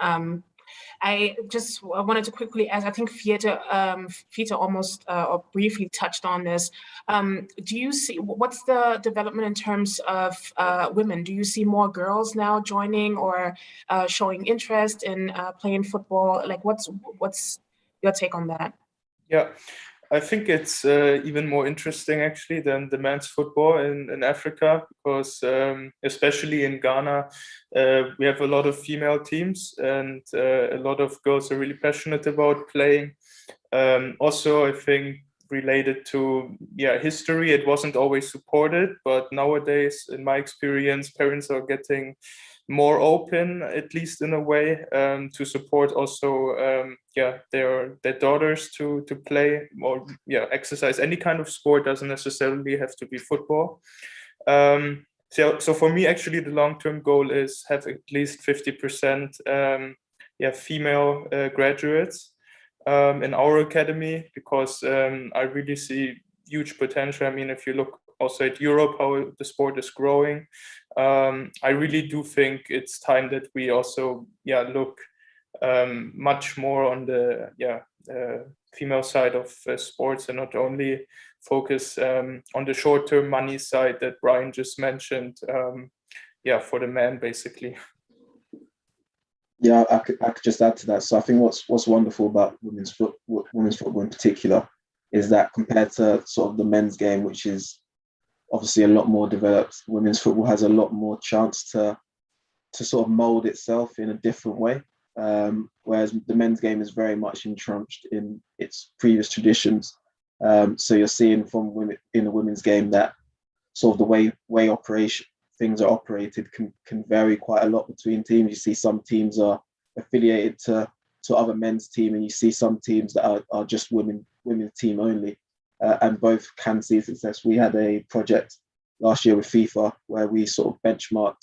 I wanted to quickly ask, I think Fiete almost or briefly touched on this. Do you see, what's the development in terms of women? Do you see more girls now joining or showing interest in playing football? Like, what's your take on that? Yeah, I think it's even more interesting actually than the men's football in Africa, because especially in Ghana, we have a lot of female teams and a lot of girls are really passionate about playing. Also, I think related to history, it wasn't always supported, but nowadays, in my experience, parents are getting more open, at least in a way, to support also their daughters to play or exercise any kind of sport. Doesn't necessarily have to be football. So for me, actually, the long-term goal is have at least 50% female graduates in our academy, because I really see huge potential. I mean, if you look also at Europe, how the sport is growing, I really do think it's time that we also look much more on the female side of sports, and not only focus on the short-term money side that Brian just mentioned, for the men basically. Yeah, I could just add to that. So I think what's wonderful about women's football in particular is that compared to sort of the men's game, which is obviously a lot more developed, women's football has a lot more chance to sort of mold itself in a different way. Whereas the men's game is very much entrenched in its previous traditions. So you're seeing from women in the women's game that sort of the way things are operated can vary quite a lot between teams. You see some teams are affiliated to other men's team, and you see some teams that are just women's team only. And both can see success. We had a project last year with FIFA where we sort of benchmarked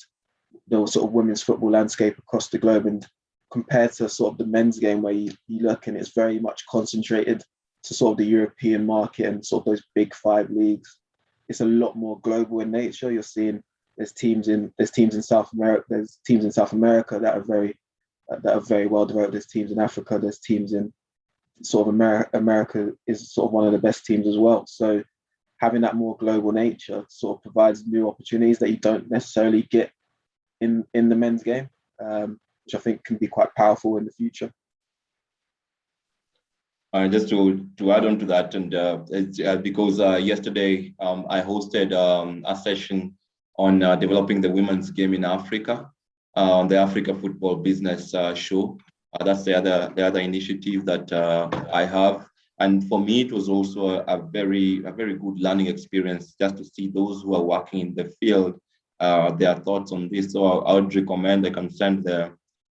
the sort of women's football landscape across the globe, and compared to sort of the men's game where you look and it's very much concentrated to sort of the European market and sort of those big 5 leagues, it's a lot more global in nature. You're seeing there's teams in South America. There's teams in South America that are very well developed. There's teams in Africa. There's teams in sort of America is sort of one of the best teams as well. So having that more global nature sort of provides new opportunities that you don't necessarily get in the men's game, which I think can be quite powerful in the future. Just to add on to that, and because yesterday I hosted a session on developing the women's game in Africa, on the Africa Football Business Show. That's the other initiative that I have, and for me it was also a very good learning experience just to see those who are working in the field, their thoughts on this. So I would recommend, I can send the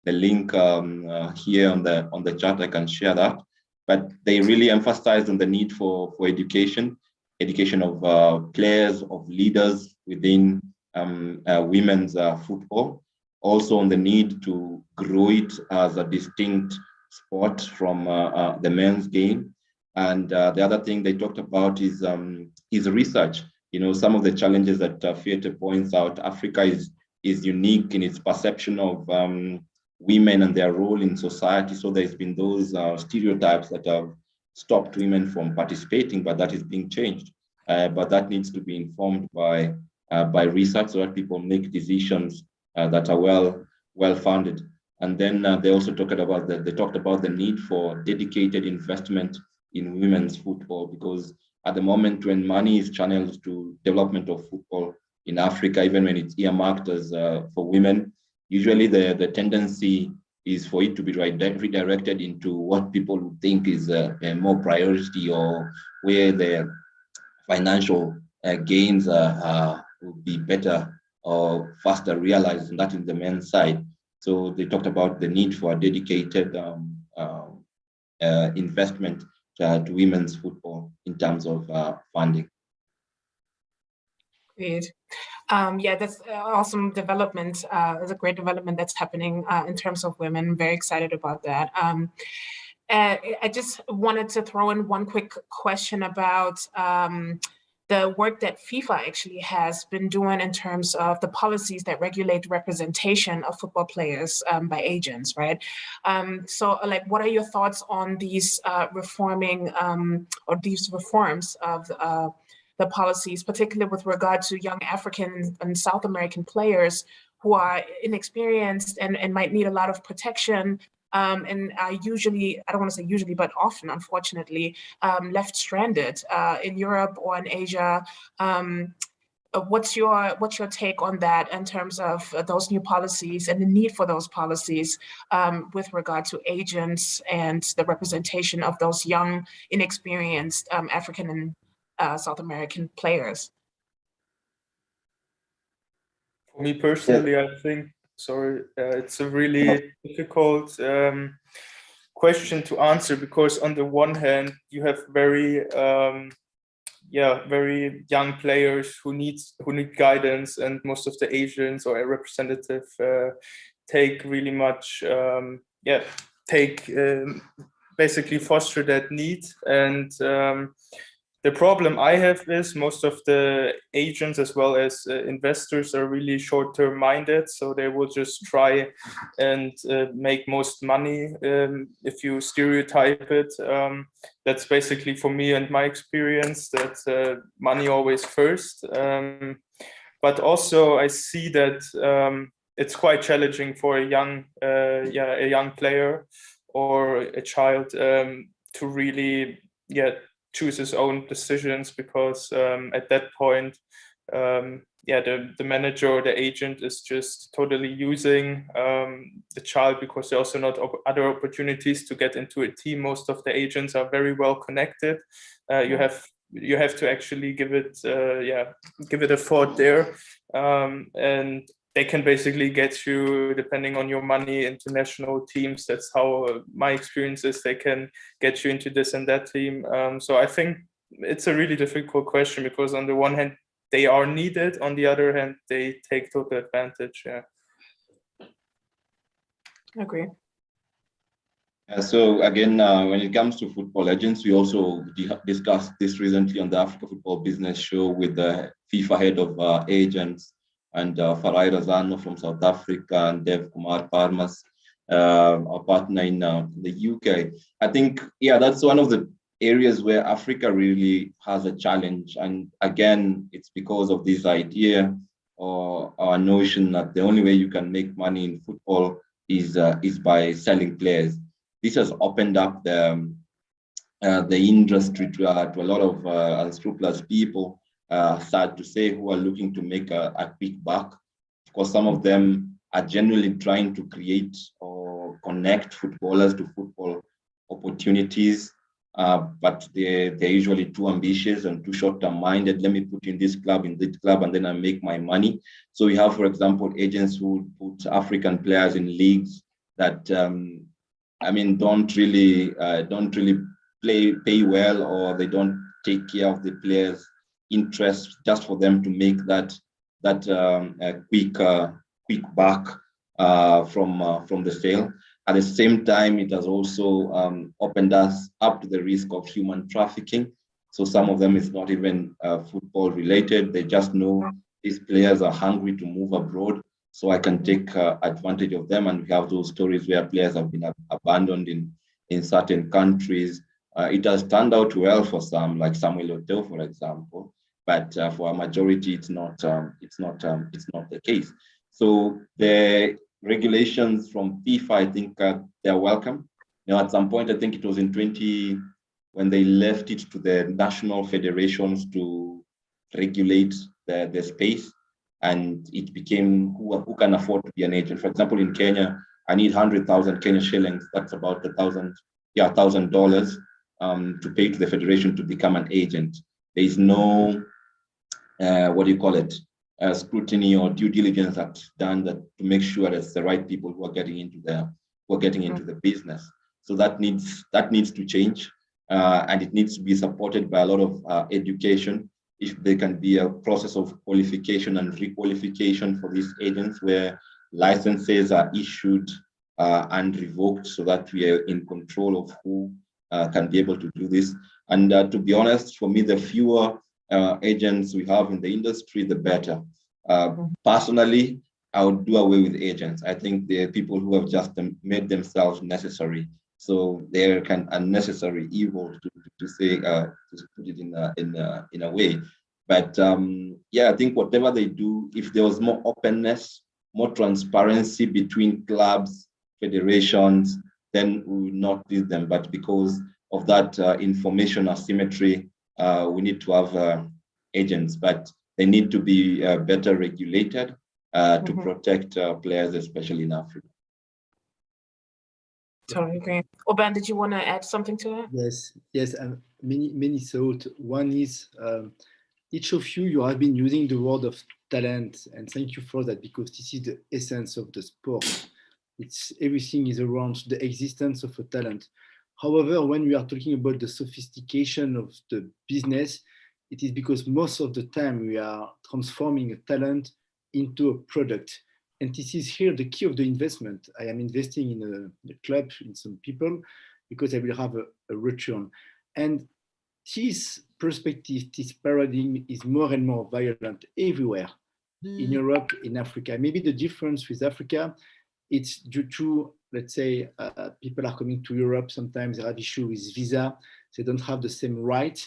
link here on the chat. I can share that. But they really emphasized on the need for education of players, of leaders within women's football. Also on the need to grow it as a distinct sport from the men's game. And the other thing they talked about is research. You know, some of the challenges that Fiete points out, Africa is unique in its perception of women and their role in society. So there's been those stereotypes that have stopped women from participating, but that is being changed. But that needs to be informed by research so that people make decisions that are well funded. And then they also talked about the need for dedicated investment in women's football, because at the moment when money is channeled to development of football in Africa, even when it's earmarked as for women, usually the tendency is for it to be redirected into what people would think is a more priority, or where the financial gains would be better or faster realized, and that is the men's side. So they talked about the need for a dedicated investment to women's football in terms of funding. Great. Yeah, that's awesome development. It's a great development that's happening in terms of women. Very excited about that. I just wanted to throw in one quick question about the work that FIFA actually has been doing in terms of the policies that regulate representation of football players by agents, right? So like, what are your thoughts on these reforming or these reforms of the policies, particularly with regard to young African and South American players who are inexperienced and might need a lot of protection, and are usually, I don't want to say usually, but often, unfortunately, left stranded in Europe or in Asia. What's your take on that in terms of those new policies and the need for those policies with regard to agents and the representation of those young, inexperienced African and South American players? For me personally, I think, it's a really difficult question to answer, because on the one hand, you have very young players who need guidance, and most of the agents or a representative take really much basically foster that need. And the problem I have is most of the agents as well as investors are really short-term minded. So they will just try and make most money if you stereotype it. That's basically for me and my experience, that money always first. But also I see that it's quite challenging for a young player or a child to really choose his own decisions, because at that point, the manager or the agent is just totally using the child, because there are also not other opportunities to get into a team. Most of the agents are very well connected. You have to actually give it a thought there, and they can basically get you, depending on your money, into national teams. That's how my experience is. They can get you into this and that team. So I think it's a really difficult question, because on the one hand, they are needed. On the other hand, they take total advantage. Yeah. I agree. So again, when it comes to football agents, we also discussed this recently on the Africa Football Business Show with the FIFA head of agents, and Farai Razano from South Africa, and Dev Kumar Parmas, our partner in the UK. I think, that's one of the areas where Africa really has a challenge. And again, it's because of this idea or our notion that the only way you can make money in football is by selling players. This has opened up the industry to a lot of unscrupulous people, sad to say, who are looking to make a quick buck. Of course, some of them are genuinely trying to create or connect footballers to football opportunities, but they're usually too ambitious and too short-term minded. Let me put in this club, and then I make my money. So we have, for example, agents who put African players in leagues that don't really pay well, or they don't take care of the players' interests, just for them to make that quick buck from the sale. At the same time, it has also opened us up to the risk of human trafficking. So some of them is not even football related. They just know these players are hungry to move abroad, so I can take advantage of them. And we have those stories where players have been abandoned in certain countries. It has turned out well for some, like Samuel Otel, for example, but for a majority, it's not the case. So the regulations from FIFA, I think they're welcome. At some point, I think it was in when they left it to the national federations to regulate the space, and it became who can afford to be an agent. For example, in Kenya, I need 100,000 Kenya shillings. That's about $1,000 to pay to the federation to become an agent. There is no, scrutiny or due diligence that's done to make sure that it's the right people who are getting into the business. So that needs to change, and it needs to be supported by a lot of education. If there can be a process of qualification and requalification for these agents, where licenses are issued and revoked, so that we are in control of who can be able to do this. And to be honest, for me, the fewer agents we have in the industry, the better. Personally, I would do away with agents. I think they're people who have just made themselves necessary. So they're kind of unnecessary evil to say, to put it in a way. But I think whatever they do, if there was more openness, more transparency between clubs, federations, then we would not need them. But because of that information asymmetry, we need to have agents, but they need to be better regulated to protect players, especially in Africa. Totally agree. Aubin, did you want to add something to that? Yes. Many thoughts. One is each of you have been using the word of talent, and thank you for that, because this is the essence of the sport. Everything is around the existence of a talent. However, when we are talking about the sophistication of the business, it is because most of the time we are transforming a talent into a product. And this is here the key of the investment. I am investing in a club, in some people, because I will have a return. And this perspective, this paradigm is more and more violent everywhere, in Europe, in Africa. Maybe the difference with Africa, it's due to, let's say, people are coming to Europe, sometimes they have issue with visa, they don't have the same right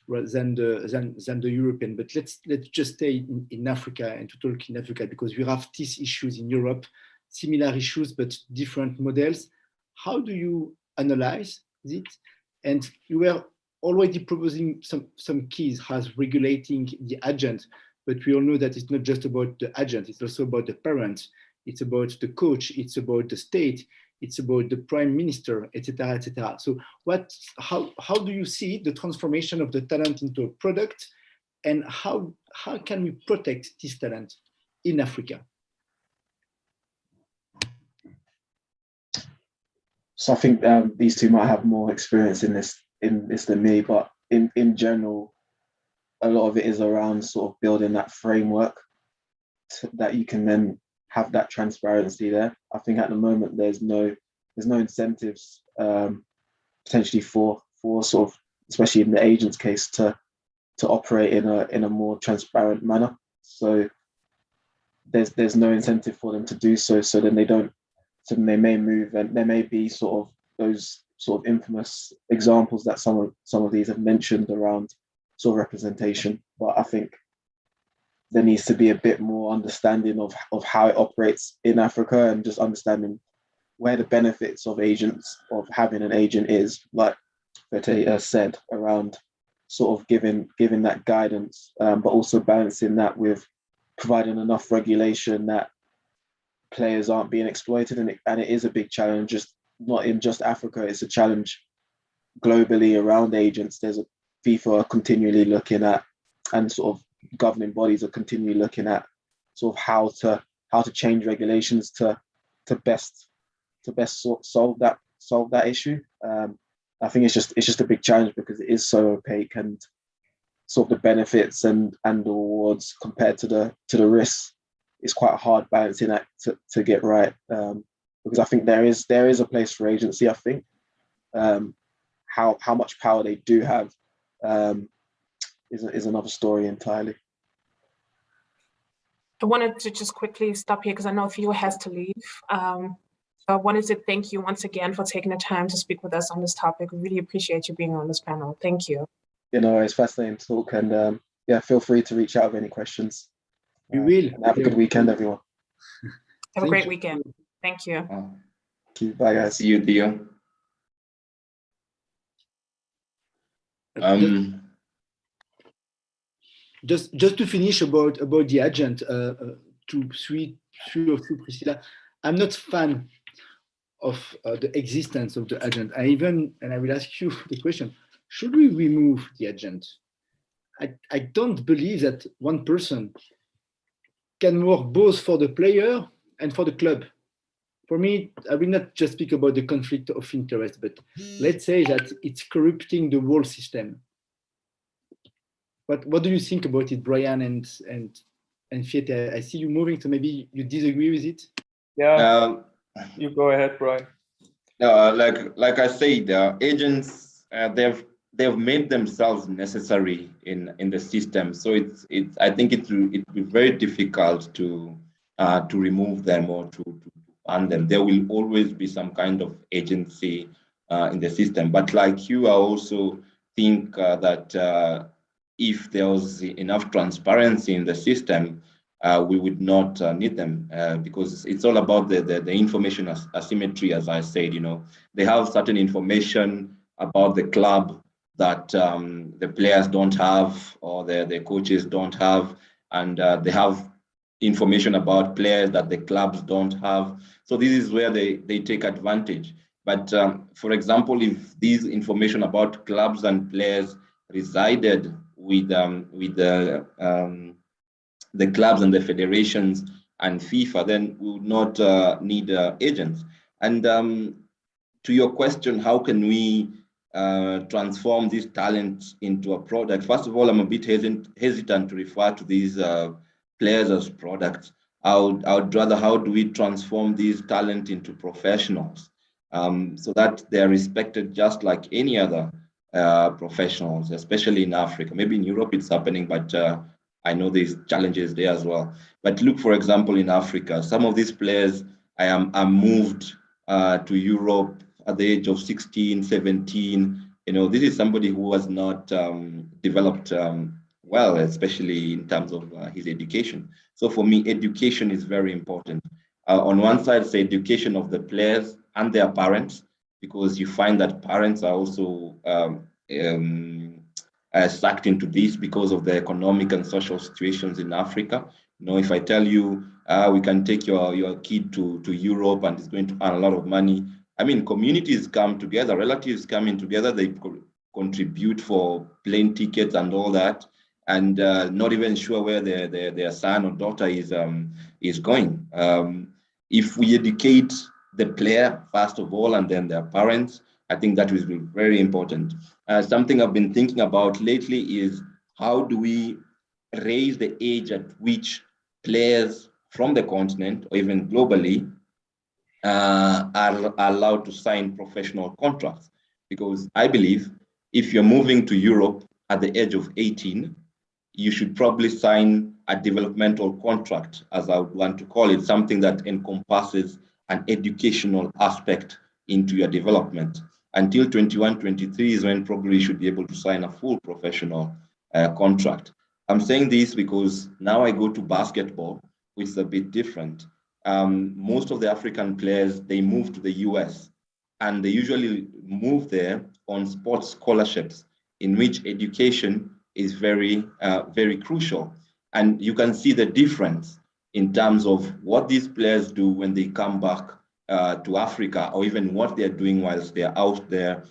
than the European. But let's just stay in Africa and to talk in Africa, because we have these issues in Europe, similar issues, but different models. How do you analyze it? And you were already proposing some keys as regulating the agent, but we all know that it's not just about the agent, it's also about the parent, it's about the coach, it's about the state, it's about the prime minister, etc., etc. So how do you see the transformation of the talent into a product, and how can we protect this talent in Africa? So I think these two might have more experience in this than me, but in general, a lot of it is around sort of building that framework that you can then have that transparency there. I think at the moment there's no incentives potentially for sort of, especially in the agent's case, to operate in a more transparent manner. So there's no incentive for them to do so. So then they may move, and there may be sort of those sort of infamous examples that some of these have mentioned around sort of representation. But I think there needs to be a bit more understanding of how it operates in Africa, and just understanding where the benefits of having an agent is, like Fiete said, around sort of giving that guidance, but also balancing that with providing enough regulation that players aren't being exploited. And it is a big challenge, just not in just Africa, it's a challenge globally around agents. There's a FIFA are continually looking at, and sort of governing bodies are continually looking at sort of how to change regulations to best solve that issue. I think it's just a big challenge because it is so opaque, and sort of the benefits and the rewards compared to the risks is quite a hard balancing act to get right. Because I think there is a place for agency. I think how much power they do have is another story entirely. I wanted to just quickly stop here because I know Theo has to leave. I wanted to thank you once again for taking the time to speak with us on this topic. We really appreciate you being on this panel. Thank you. It's fascinating to talk, and feel free to reach out with any questions. We will. Have a good weekend, everyone. Have a great weekend. Thank you. Bye, guys. See you, Theo. Just to finish about the agent, to three of you, Priscilla, I'm not fan of the existence of the agent. I will ask you the question: should we remove the agent? I don't believe that one person can work both for the player and for the club. For me, I will not just speak about the conflict of interest, but let's say that it's corrupting the whole system. What do you think about it, Brian and Fiete? I see you moving, so maybe you disagree with it. Yeah, you go ahead, Brian. Like I said, agents they've made themselves necessary in the system. So I think it will be very difficult to remove them or to ban them. There will always be some kind of agency in the system. But like you, I also think that if there was enough transparency in the system, we would not need them because it's all about the information asymmetry, as I said. They have certain information about the club that the players don't have or the coaches don't have, and they have information about players that the clubs don't have. So this is where they take advantage. But for example, if these information about clubs and players resided with the clubs and the federations and FIFA, then we would not need agents. And to your question, how can we transform this talent into a product? First of all, I'm a bit hesitant to refer to these players as products. I would rather, how do we transform these talent into professionals so that they're respected just like any other professionals, especially in Africa. Maybe in Europe it's happening, but I know there's challenges there as well. But look, for example, in Africa, some of these players are moved to Europe at the age of 16, 17. This is somebody who has not developed well, especially in terms of his education. So for me, education is very important. On one side, it's the education of the players and their parents, because you find that parents are also sucked into this because of the economic and social situations in Africa. If I tell you we can take your kid to Europe and it's going to earn a lot of money, I mean, communities come together, relatives coming together, they contribute for plane tickets and all that, and not even sure where their son or daughter is going. If we educate the player, first of all, and then their parents, I think that will be very important. Something I've been thinking about lately is how do we raise the age at which players from the continent or even globally are allowed to sign professional contracts? Because I believe if you're moving to Europe at the age of 18, you should probably sign a developmental contract, as I would want to call it, something that encompasses an educational aspect into your development. Until 21, 23 is when probably you should be able to sign a full professional contract. I'm saying this because now I go to basketball, which is a bit different. Most of the African players, they move to the US, and they usually move there on sports scholarships, in which education is very, very crucial. And you can see the difference in terms of what these players do when they come back to Africa, or even what they're doing whilst they're out there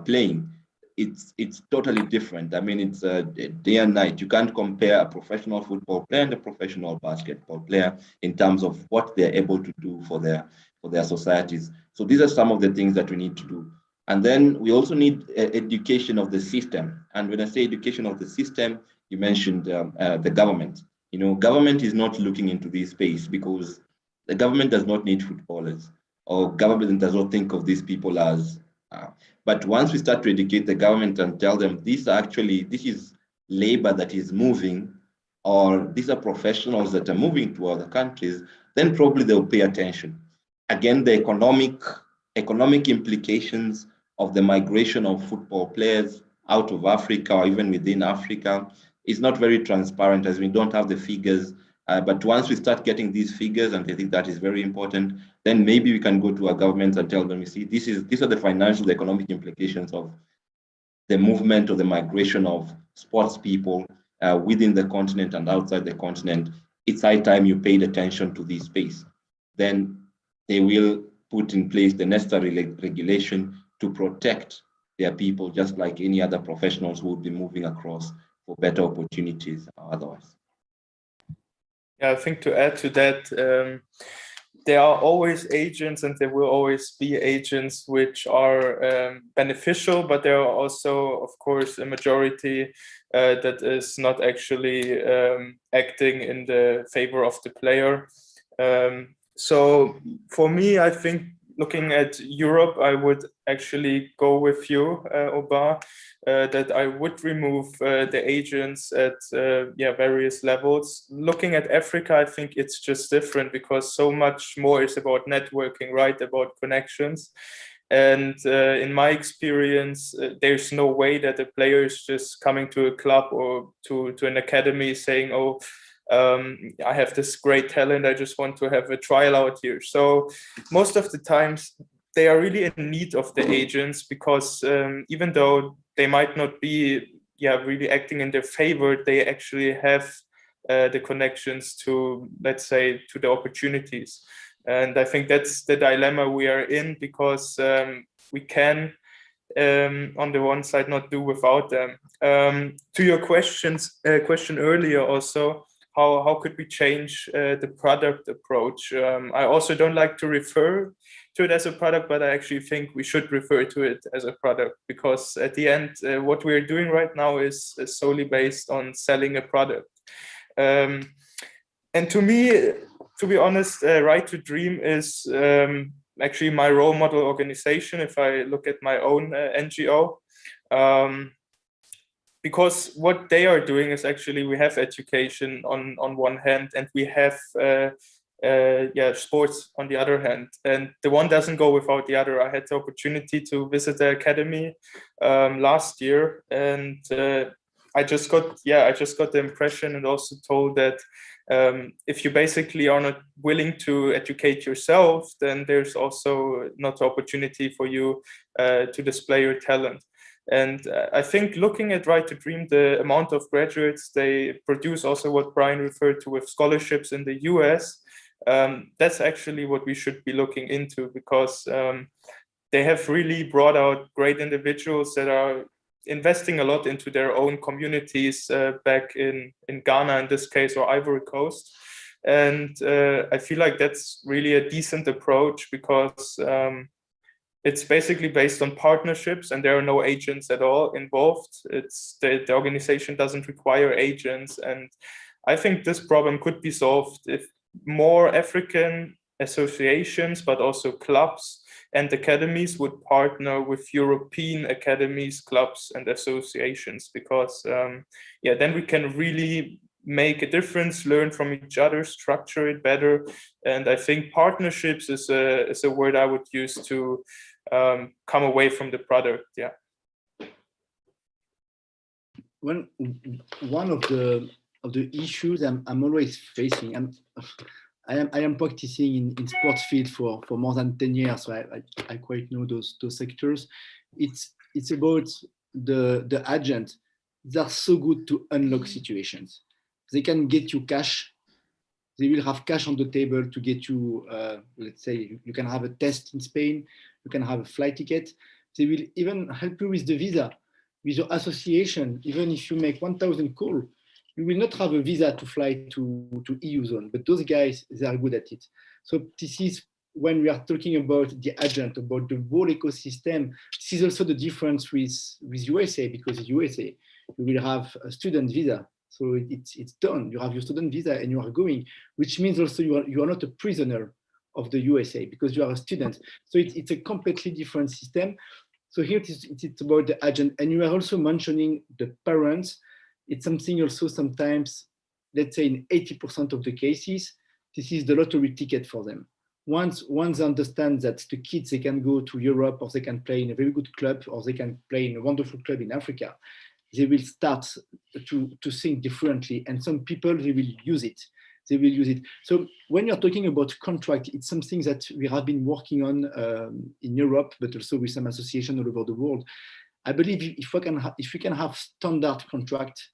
playing. It's totally different. I mean, it's day and night. You can't compare a professional football player and a professional basketball player in terms of what they're able to do for their societies. So these are some of the things that we need to do. And then we also need education of the system. And when I say education of the system, you mentioned the government. Government is not looking into this space because the government does not need footballers, or government does not think of these people as. But once we start to educate the government and tell them this is labor that is moving, or these are professionals that are moving to other countries, then probably they'll pay attention. Again, the economic implications of the migration of football players out of Africa or even within Africa is not very transparent, as we don't have the figures But once we start getting these figures, and I think that is very important, then maybe we can go to our governments and tell them, you see, these are the financial, the economic implications of the movement or the migration of sports people within the continent and outside the continent. It's high time you paid attention to this space. Then they will put in place the necessary regulation to protect their people, just like any other professionals who would be moving across for better opportunities or otherwise. Yeah, I think to add to that, there are always agents and there will always be agents which are beneficial, but there are also, of course, a majority that is not actually acting in the favor of the player. So for me, I think looking at Europe, I would actually go with you, Aubin, that I would remove the agents at various levels. Looking at Africa, I think it's just different because so much more is about networking, right? About connections. And in my experience, there's no way that a player is just coming to a club or to an academy saying, oh, I have this great talent, I just want to have a trial out here. So most of the times they are really in need of the agents because even though they might not be really acting in their favor, they actually have the connections to, let's say, to the opportunities. And I think that's the dilemma we are in because we can on the one side not do without them. To your question earlier also, how could we change the product approach? I also don't like to refer to it as a product, but I actually think we should refer to it as a product because at the end, what we're doing right now is solely based on selling a product. And to me, to be honest, Right to Dream is actually my role model organization if I look at my own NGO. Because what they are doing is actually we have education on one hand and we have sports on the other hand, and the one doesn't go without the other. I had the opportunity to visit the academy last year, and I just got the impression and also told that if you basically are not willing to educate yourself, then there's also not the opportunity for you to display your talent. And I think looking at Right to Dream, the amount of graduates they produce, also what Brian referred to with scholarships in the US, that's actually what we should be looking into because they have really brought out great individuals that are investing a lot into their own communities back in Ghana in this case, or Ivory Coast. And I feel like that's really a decent approach because it's basically based on partnerships and there are no agents at all involved. It's the organization doesn't require agents. And I think this problem could be solved if more African associations, but also clubs and academies would partner with European academies, clubs and associations, because then we can really make a difference, learn from each other, structure it better. And I think partnerships is a word I would use to come away from the product. Yeah. One of the issues I'm always facing, I am practicing in sports field for more than 10 years, so I quite know those sectors. It's about the agent. They're so good to unlock situations. They can get you cash. They will have cash on the table to get you, let's say, you can have a test in Spain, you can have a flight ticket. They will even help you with the visa. With your association, even if you make 1,000 calls, you will not have a visa to fly to EU zone, but those guys, they are good at it. So this is when we are talking about the agent, about the whole ecosystem. This is also the difference with USA, because USA, you will have a student visa. So it's done. You have your student visa and you are going, which means also you are not a prisoner of the USA because you are a student. So it's a completely different system. So here it's about the agent. And you are also mentioning the parents. It's something also sometimes, let's say in 80% of the cases, this is the lottery ticket for them. Once they understand that the kids, they can go to Europe or they can play in a very good club or they can play in a wonderful club in Africa, they will start to think differently. And some people, they will use it. they will use it. So when you're talking about contract, it's something that we have been working on in Europe, but also with some association all over the world. I believe if we can have standard contract,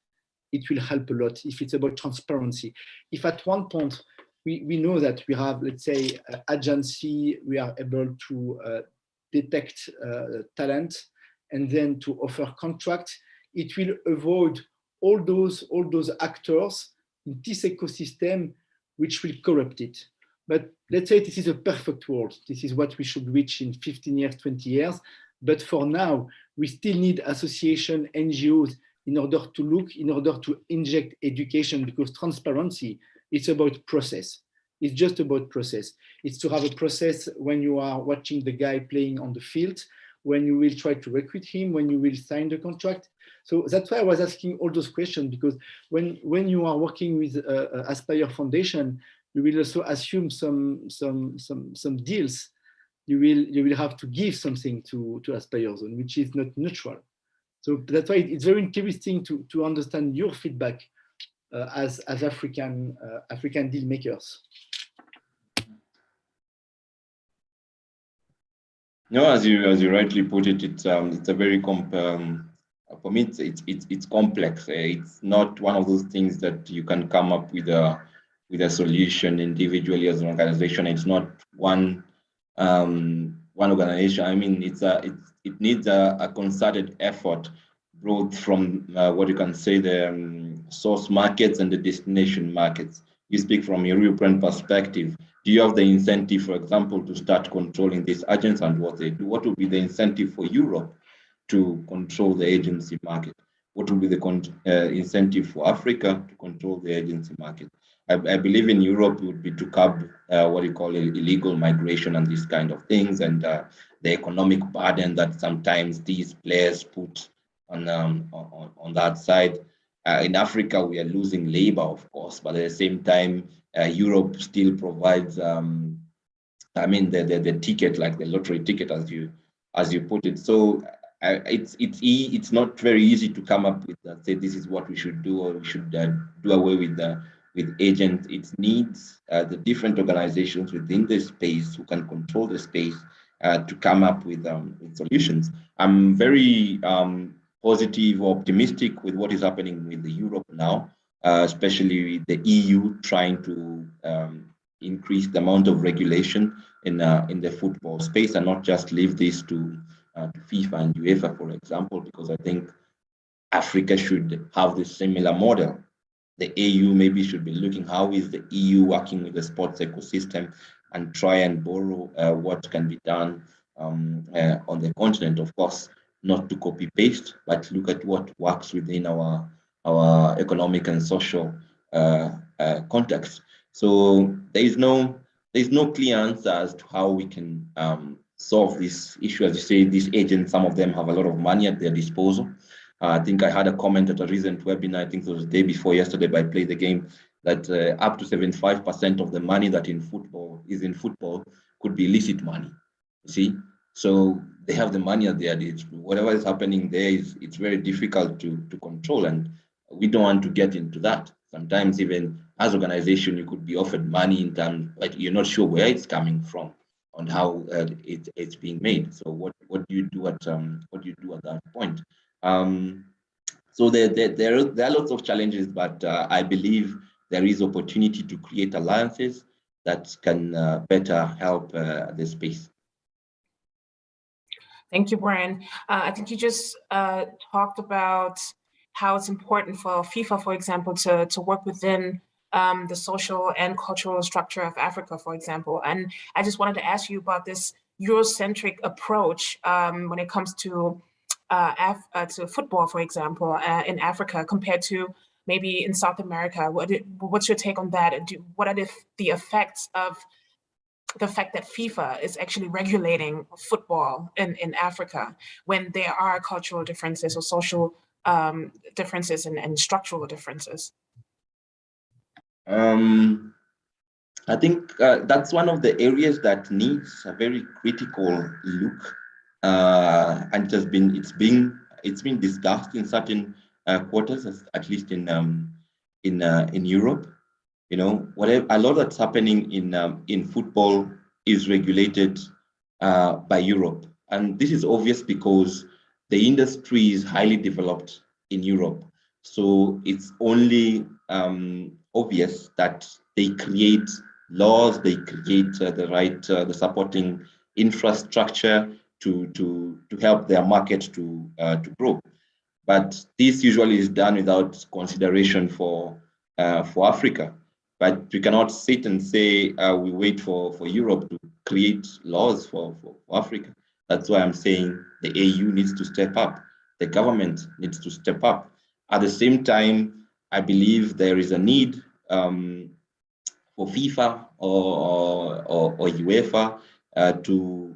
it will help a lot if it's about transparency. If at one point we know that we have, let's say, agency, we are able to detect talent and then to offer contract, it will avoid all those actors in this ecosystem which will corrupt it. But let's say this is a perfect world. This is what we should reach in 15 years, 20 years. But for now, we still need association, NGOs, in order to inject education, because transparency, it's about process. It's just about process. It's to have a process when you are watching the guy playing on the field, when you will try to recruit him, when you will sign the contract. So that's why I was asking all those questions, because when you are working with Aspire Foundation, you will also assume some deals. You will have to give something to Aspire Zone, which is not neutral. So that's why it's very interesting to understand your feedback as African deal makers. No, as you rightly put it, it's a very for me it's complex. It's not one of those things that you can come up with a solution individually as an organization. It's not one organization. I mean, it needs a concerted effort, both from what you can say the source markets and the destination markets. You speak from a European perspective. Do you have the incentive, for example, to start controlling these agents and what they do? What would be the incentive for Europe to control the agency market? What would be the incentive for Africa to control the agency market? I believe in Europe would be to curb what you call illegal migration and these kind of things, and the economic burden that sometimes these players put on that side. In Africa, we are losing labor, of course, but at the same time, Europe still provides, I mean, the ticket, like the lottery ticket, as you put it. So it's not very easy to come up with say this is what we should do, or we should do away with agents. It needs the different organizations within the space who can control the space to come up with solutions. I'm very positive, optimistic with what is happening with Europe now, especially the EU trying to increase the amount of regulation in the football space, and not just leave this to FIFA and UEFA, for example, because I think Africa should have this similar model. The EU maybe should be looking how is the EU working with the sports ecosystem and try and borrow what can be done on the continent, of course, not to copy paste, but look at what works within our economic and social context. So there is no clear answer as to how we can solve this issue. As you say, these agents, some of them have a lot of money at their disposal. I think I had a comment at a recent webinar, I think it was the day before yesterday by Play the Game, that up to 75% of the money that is in football could be illicit money. You see? So they have the money at their disposal. Whatever is happening there it's very difficult to control, and we don't want to get into that. Sometimes even as organization, you could be offered money in terms, like you're not sure where it's coming from and how it's being made. So what do you do at that point? So there are lots of challenges, but I believe there is opportunity to create alliances that can better help the space. Thank you, Brian. I think you just talked about how it's important for FIFA, for example, to work within the social and cultural structure of Africa, for example. And I just wanted to ask you about this Eurocentric approach when it comes to football, for example, in Africa compared to maybe in South America. What's your take on that? And what are the effects of the fact that FIFA is actually regulating football in Africa when there are cultural differences or social differences and structural differences? I think that's one of the areas that needs a very critical look, and it's been discussed in certain quarters, at least in Europe. You know, whatever, a lot that's happening in football is regulated by Europe. And this is obvious because the industry is highly developed in Europe. So it's only obvious that they create laws, they create the supporting infrastructure to help their market to grow. But this usually is done without consideration for Africa. But we cannot sit and say we wait for Europe to create laws for Africa. That's why I'm saying the AU needs to step up. The government needs to step up. At the same time, I believe there is a need for FIFA or UEFA to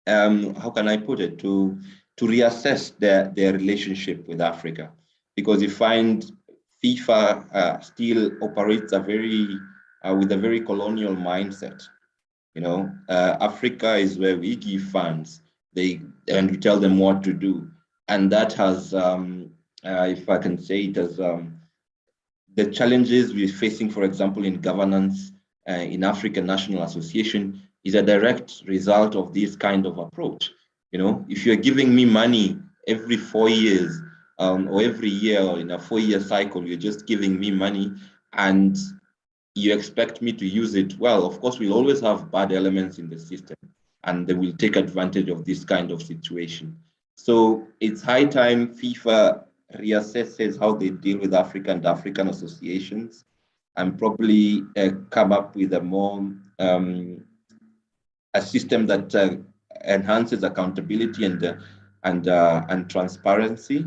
how can I put it, to reassess their relationship with Africa, because you find FIFA still operates with a very colonial mindset. You know, Africa is where we give funds, and we tell them what to do, and that has, if I can say it, as the challenges we're facing, for example, in governance in African National Association is a direct result of this kind of approach. You know, if you're giving me money every 4 years or every year or in a 4-year cycle, you're just giving me money and you expect me to use it, well, of course, we'll always have bad elements in the system and they will take advantage of this kind of situation. So it's high time FIFA reassesses how they deal with Africa and African associations and probably come up with a more a system that enhances accountability and transparency,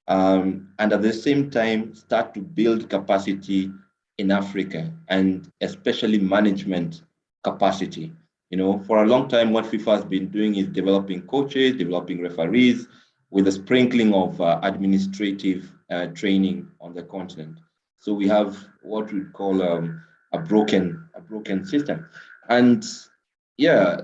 and at the same time start to build capacity in Africa, and especially management capacity. You know, for a long time, what FIFA has been doing is developing coaches, developing referees, with a sprinkling of administrative training on the continent. So we have what we call a broken system. And yeah,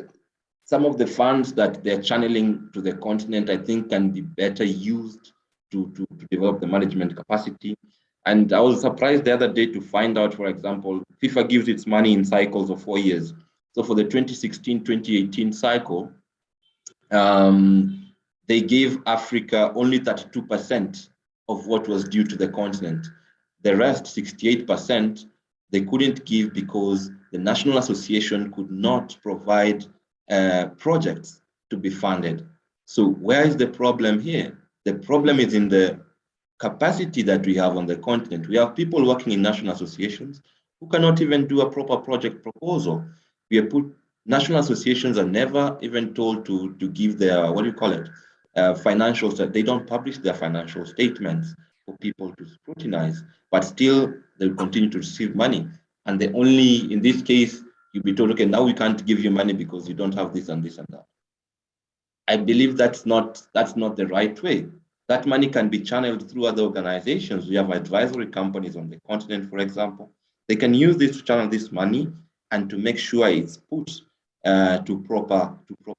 some of the funds that they're channeling to the continent, I think, can be better used to develop the management capacity. And I was surprised the other day to find out, for example, FIFA gives its money in cycles of 4 years. So for the 2016-2018 cycle, they gave Africa only 32% of what was due to the continent. The rest, 68%, they couldn't give because the National Association could not provide projects to be funded. So where is the problem here? The problem is in the capacity that we have on the continent. We have people working in national associations who cannot even do a proper project proposal. We have put national associations are never even told to give their, what do you call it, financials, that they don't publish their financial statements for people to scrutinize, but still they will continue to receive money. And the only, in this case, you'll be told, okay, now we can't give you money because you don't have this and this and that. I believe that's not the right way. That money can be channeled through other organizations. We have advisory companies on the continent, for example. They can use this to channel this money and to make sure it's put to proper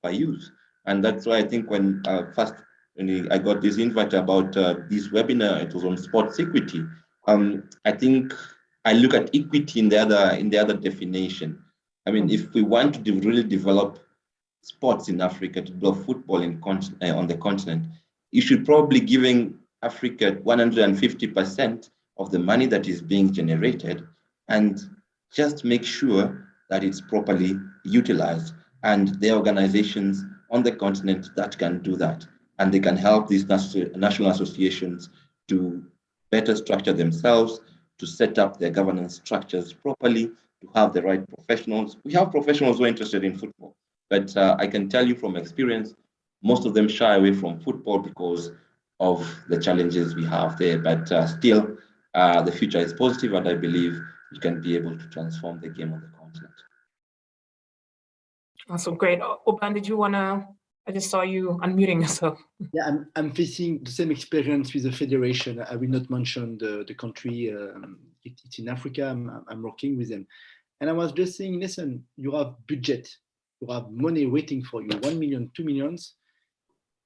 use. And that's why I think when I got this invite about this webinar, it was on sports equity. I think I look at equity in the other definition. I mean, if we want to really develop sports in Africa, to develop football on the continent, you should probably giving Africa 150% of the money that is being generated, and just make sure that it's properly utilized. And there are organizations on the continent that can do that, and they can help these national associations to better structure themselves, to set up their governance structures properly, to have the right professionals. We have professionals who are interested in football, but I can tell you from experience, most of them shy away from football because of the challenges we have there. But still, the future is positive, and I believe we can be able to transform the game on the continent. Awesome, great. Aubin, did you want to? I just saw you unmuting yourself. Yeah, I'm facing the same experience with the federation. I will not mention the country. It's in Africa. I'm working with them. And I was just saying, listen, you have budget, you have money waiting for you, 1 million, 2 millions.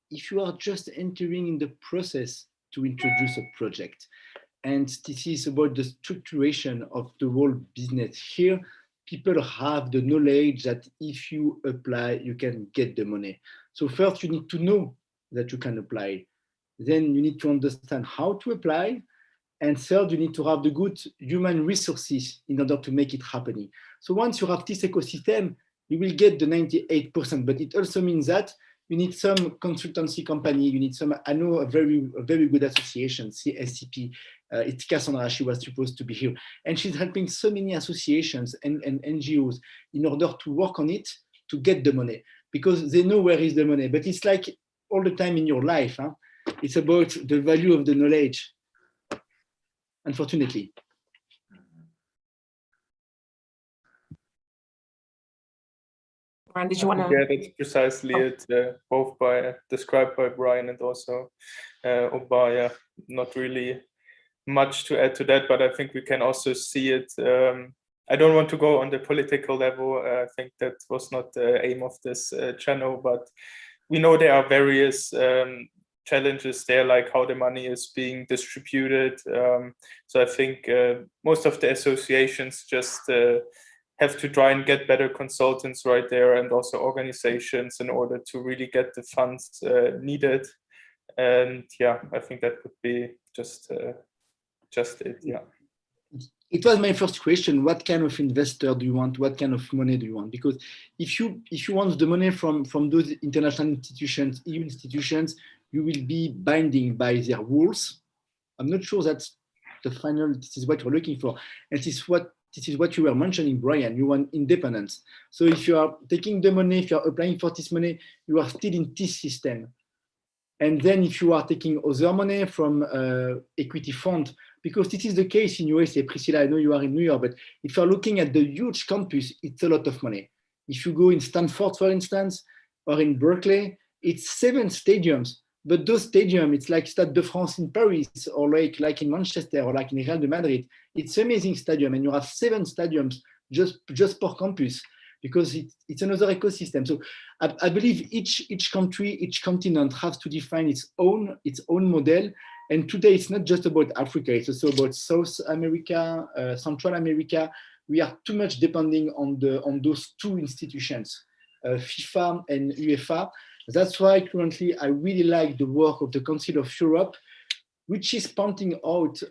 If you are just entering in the process to introduce a project, And this is about the structuration of the whole business. Here, people have the knowledge that if you apply, you can get the money. So first, you need to know that you can apply. Then you need to understand how to apply. And third, you need to have the good human resources in order to make it happen. So once you have this ecosystem, you will get the 98%, but it also means that you need some consultancy company, you need some, I know a very good association, SCP, it's Cassandra, she was supposed to be here. And she's helping so many associations and NGOs in order to work on it, to get the money, because they know where is the money. But it's like all the time in your life, huh? It's about the value of the knowledge, unfortunately. Did you want to? Yeah, that's precisely it. Both described by Brian and also Aubin. Not really much to add to that, but I think we can also see it. I don't want to go on the political level. I think that was not the aim of this channel, but we know there are various challenges there, like how the money is being distributed. So I think most of the associations just have to try and get better consultants right there, and also organizations, in order to really get the funds needed. And yeah, I think that would be just it. Yeah. It was my first question. What kind of investor do you want? What kind of money do you want? Because if you want the money from those international institutions, EU institutions, you will be binding by their rules. I'm not sure that's the final. This is what you're looking for, and this is what you were mentioning, Brian. You want independence. So if you are taking the money, if you are applying for this money, you are still in this system. And then if you are taking other money from equity fund, because this is the case in USA, Priscilla, I know you are in New York, but if you're looking at the huge campus, it's a lot of money. If you go in Stanford, for instance, or in Berkeley, it's 7 stadiums. But those stadiums, it's like Stade de France in Paris, or like in Manchester, or like in Real de Madrid. It's amazing stadium, and you have 7 stadiums just per campus, because it's another ecosystem. So I believe each country, each continent has to define its own model. And today it's not just about Africa, it's also about South America, Central America. We are too much depending on those 2 institutions, FIFA and UEFA. That's why currently I really like the work of the Council of Europe, which is pointing out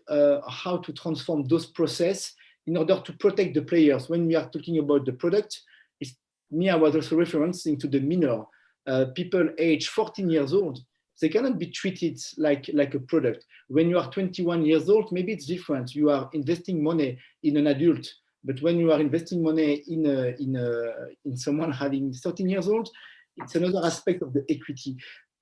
how to transform those processes in order to protect the players. When we are talking about the product, I was also referencing to the minor people age 14 years old. They cannot be treated like a product. When you are 21 years old, maybe it's different. You are investing money in an adult. But when you are investing money in someone having 13 years old, it's another aspect of the equity.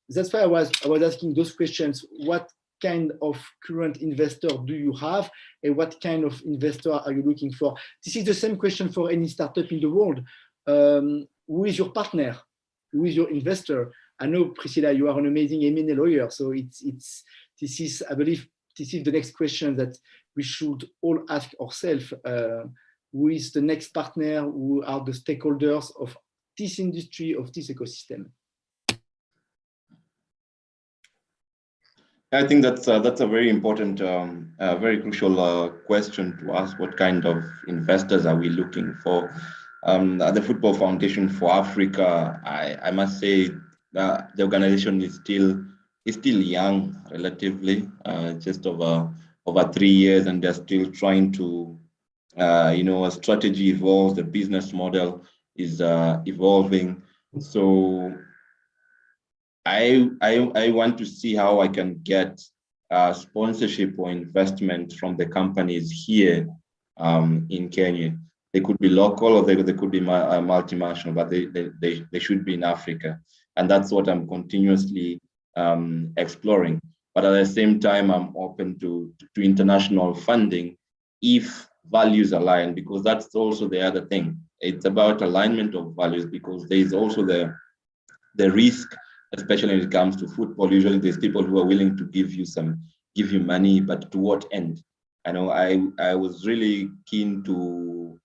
That's why I was asking those questions. What kind of current investor do you have, and what kind of investor are you looking for? This is the same question for any startup in the world. Who is your partner? Who is your investor? I know, Priscilla, you are an amazing M&A lawyer, so this is, I believe, this is the next question that we should all ask ourselves. Who is the next partner? Who are the stakeholders of this industry, of this ecosystem? I think that's a very important, very crucial question to ask. What kind of investors are we looking for? At the Football Foundation for Africa, I must say that the organization is still young, relatively, just over 3 years, and they're still trying to, a strategy evolves, the business model is evolving. So I want to see how I can get sponsorship or investment from the companies here in Kenya. They could be local, or they could be multinational, but they should be in Africa. And that's what I'm continuously exploring. But at the same time, I'm open to international funding if values align, because that's also the other thing. It's about alignment of values, because there is also the risk, especially when it comes to football. Usually there's people who are willing to give you money, but to what end? I know I was really keen to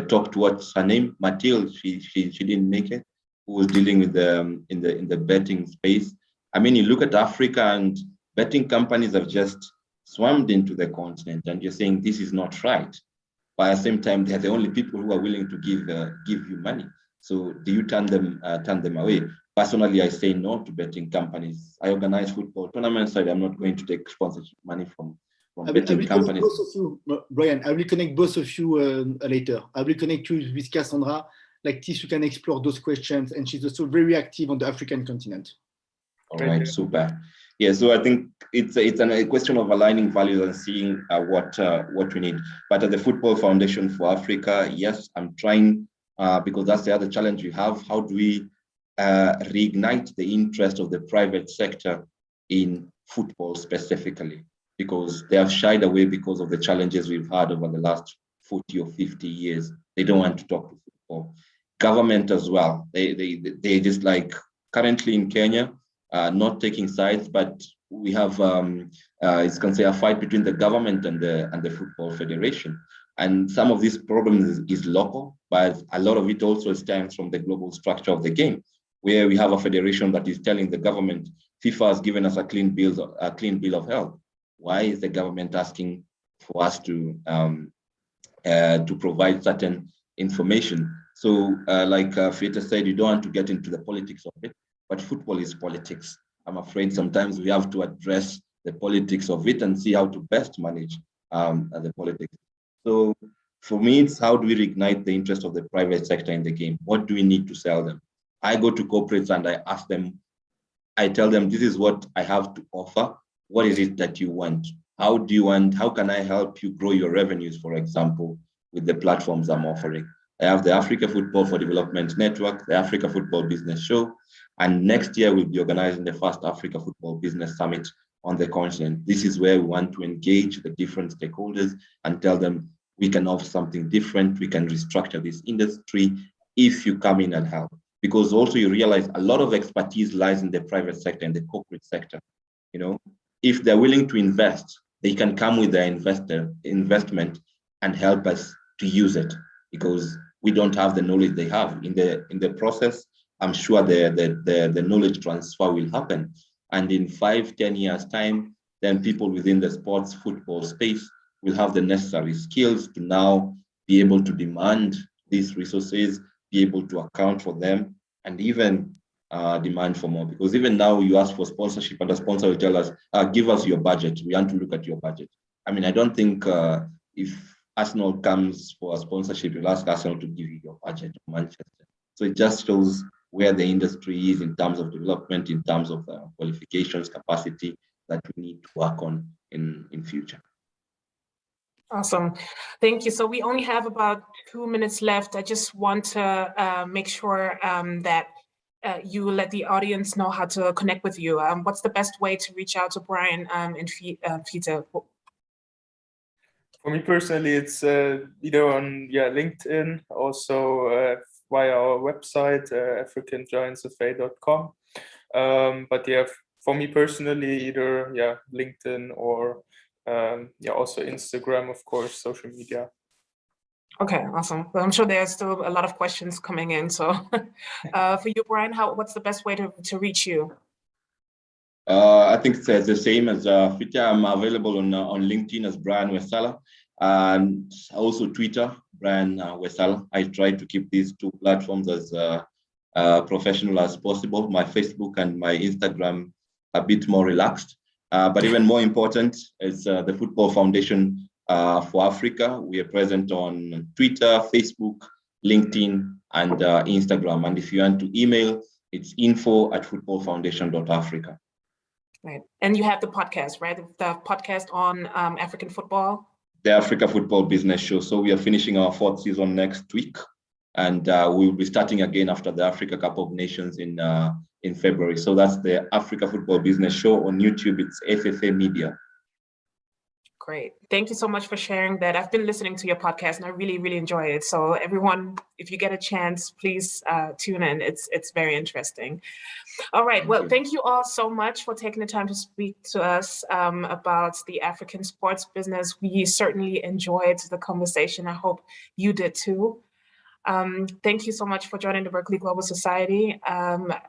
talk to what's her name, Matilde. She didn't make it, who was dealing with in the betting space. I mean, you look at Africa, and betting companies have just swarmed into the continent, and you're saying this is not right. But at the same time, they're the only people who are willing to give you money. So do you turn them away? Personally, I say no to betting companies. I organize football tournaments, so I'm not going to take sponsorship money from betting companies. Both of you, Brian, I will connect both of you later. I will connect you with Cassandra. Like this, you can explore those questions, and she's also very active on the African continent. All right, super. Yeah, so I think it's a question of aligning values and seeing what we need. But at the Football Foundation for Africa, yes, I'm trying because that's the other challenge we have. How do we reignite the interest of the private sector in football specifically? Because they have shied away because of the challenges we've had over the last 40 or 50 years. They don't want to talk to football. Government as well. They just like currently in Kenya, not taking sides, but we have it's going to say a fight between the government and the Football Federation. And some of these problems is local, but a lot of it also stems from the global structure of the game, where we have a federation that is telling the government, FIFA has given us a clean bill of health. Why is the government asking for us to provide certain information? So like Fiete said, you don't want to get into the politics of it, but football is politics. I'm afraid sometimes we have to address the politics of it and see how to best manage the politics. So for me, it's how do we reignite the interest of the private sector in the game? What do we need to sell them? I go to corporates and I ask them, I tell them, this is what I have to offer. What is it that you want? How do you want? How can I help you grow your revenues, for example, with the platforms I'm offering? I have the Africa Football for Development Network, the Africa Football Business Show, and next year we'll be organizing the first Africa Football Business Summit on the continent. This is where we want to engage the different stakeholders and tell them we can offer something different, we can restructure this industry if you come in and help. Because also you realize a lot of expertise lies in the private sector and the corporate sector. You know, if they're willing to invest, they can come with their investment and help us to use it, because we don't have the knowledge they have. In the process, I'm sure the knowledge transfer will happen. And in 5-10 years time, then people within the sports football space will have the necessary skills to now be able to demand these resources, be able to account for them, and even demand for more. Because even now you ask for sponsorship and the sponsor will tell us, give us your budget. We want to look at your budget. I mean, I don't think if Arsenal comes for a sponsorship, you'll ask Arsenal to give you your budget of Manchester. So it just shows where the industry is in terms of development, in terms of qualifications, capacity that we need to work on in future. Awesome. Thank you. So we only have about 2 minutes left. I just want to make sure that you let the audience know how to connect with you. What's the best way to reach out to Brian and Fiete? For me personally, it's either on LinkedIn, also via our website, africangiantsfa.com. But yeah, for me personally, either LinkedIn or also Instagram, of course, social media. Okay, awesome. Well, I'm sure there's still a lot of questions coming in. So for you, Brian, what's the best way to reach you? I think it's the same as Fiete. I'm available on LinkedIn as Brian Wesaala, and also Twitter, Brian Wesaala. I try to keep these two platforms as professional as possible. My Facebook and my Instagram a bit more relaxed. But even more important is the Football Foundation for Africa. We are present on Twitter, Facebook, LinkedIn, and Instagram. And if you want to email, it's info@footballfoundation.africa. Right. And you have the podcast, right? The podcast on African football? The Africa Football Business Show. So we are finishing our 4th season next week. And we'll be starting again after the Africa Cup of Nations in February. So that's the Africa Football Business Show. On YouTube, it's FFA Media. Great. Thank you so much for sharing that. I've been listening to your podcast and I really, really enjoy it. So everyone, if you get a chance, please tune in. It's very interesting. All right. Well, thank you all so much for taking the time to speak to us about the African sports business. We certainly enjoyed the conversation. I hope you did too. Thank you so much for joining the Berkeley Global Society.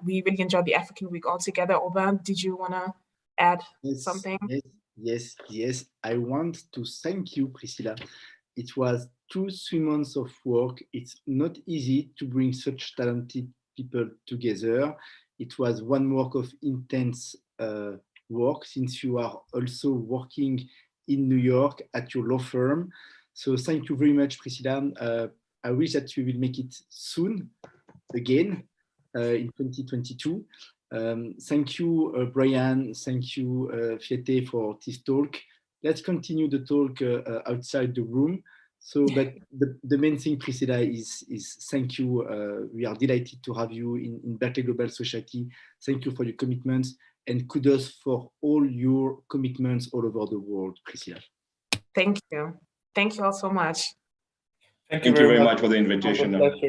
We really enjoyed the African Week altogether. Aubin, did you want to add something? Yes, yes. I want to thank you, Priscilla. It was 2-3 months of work. It's not easy to bring such talented people together. It was one work of intense work, since you are also working in New York at your law firm. So thank you very much, Priscilla. I wish that we will make it soon again in 2022. Thank you, Brian. Thank you, Fiete, for this talk. Let's continue the talk outside the room. So, but the main thing, Priscilla, is thank you. We are delighted to have you in Berkeley Global Society. Thank you for your commitments, and kudos for all your commitments all over the world, Priscilla. Thank you. Thank you all so much. Thank you very much for the invitation. Pleasure.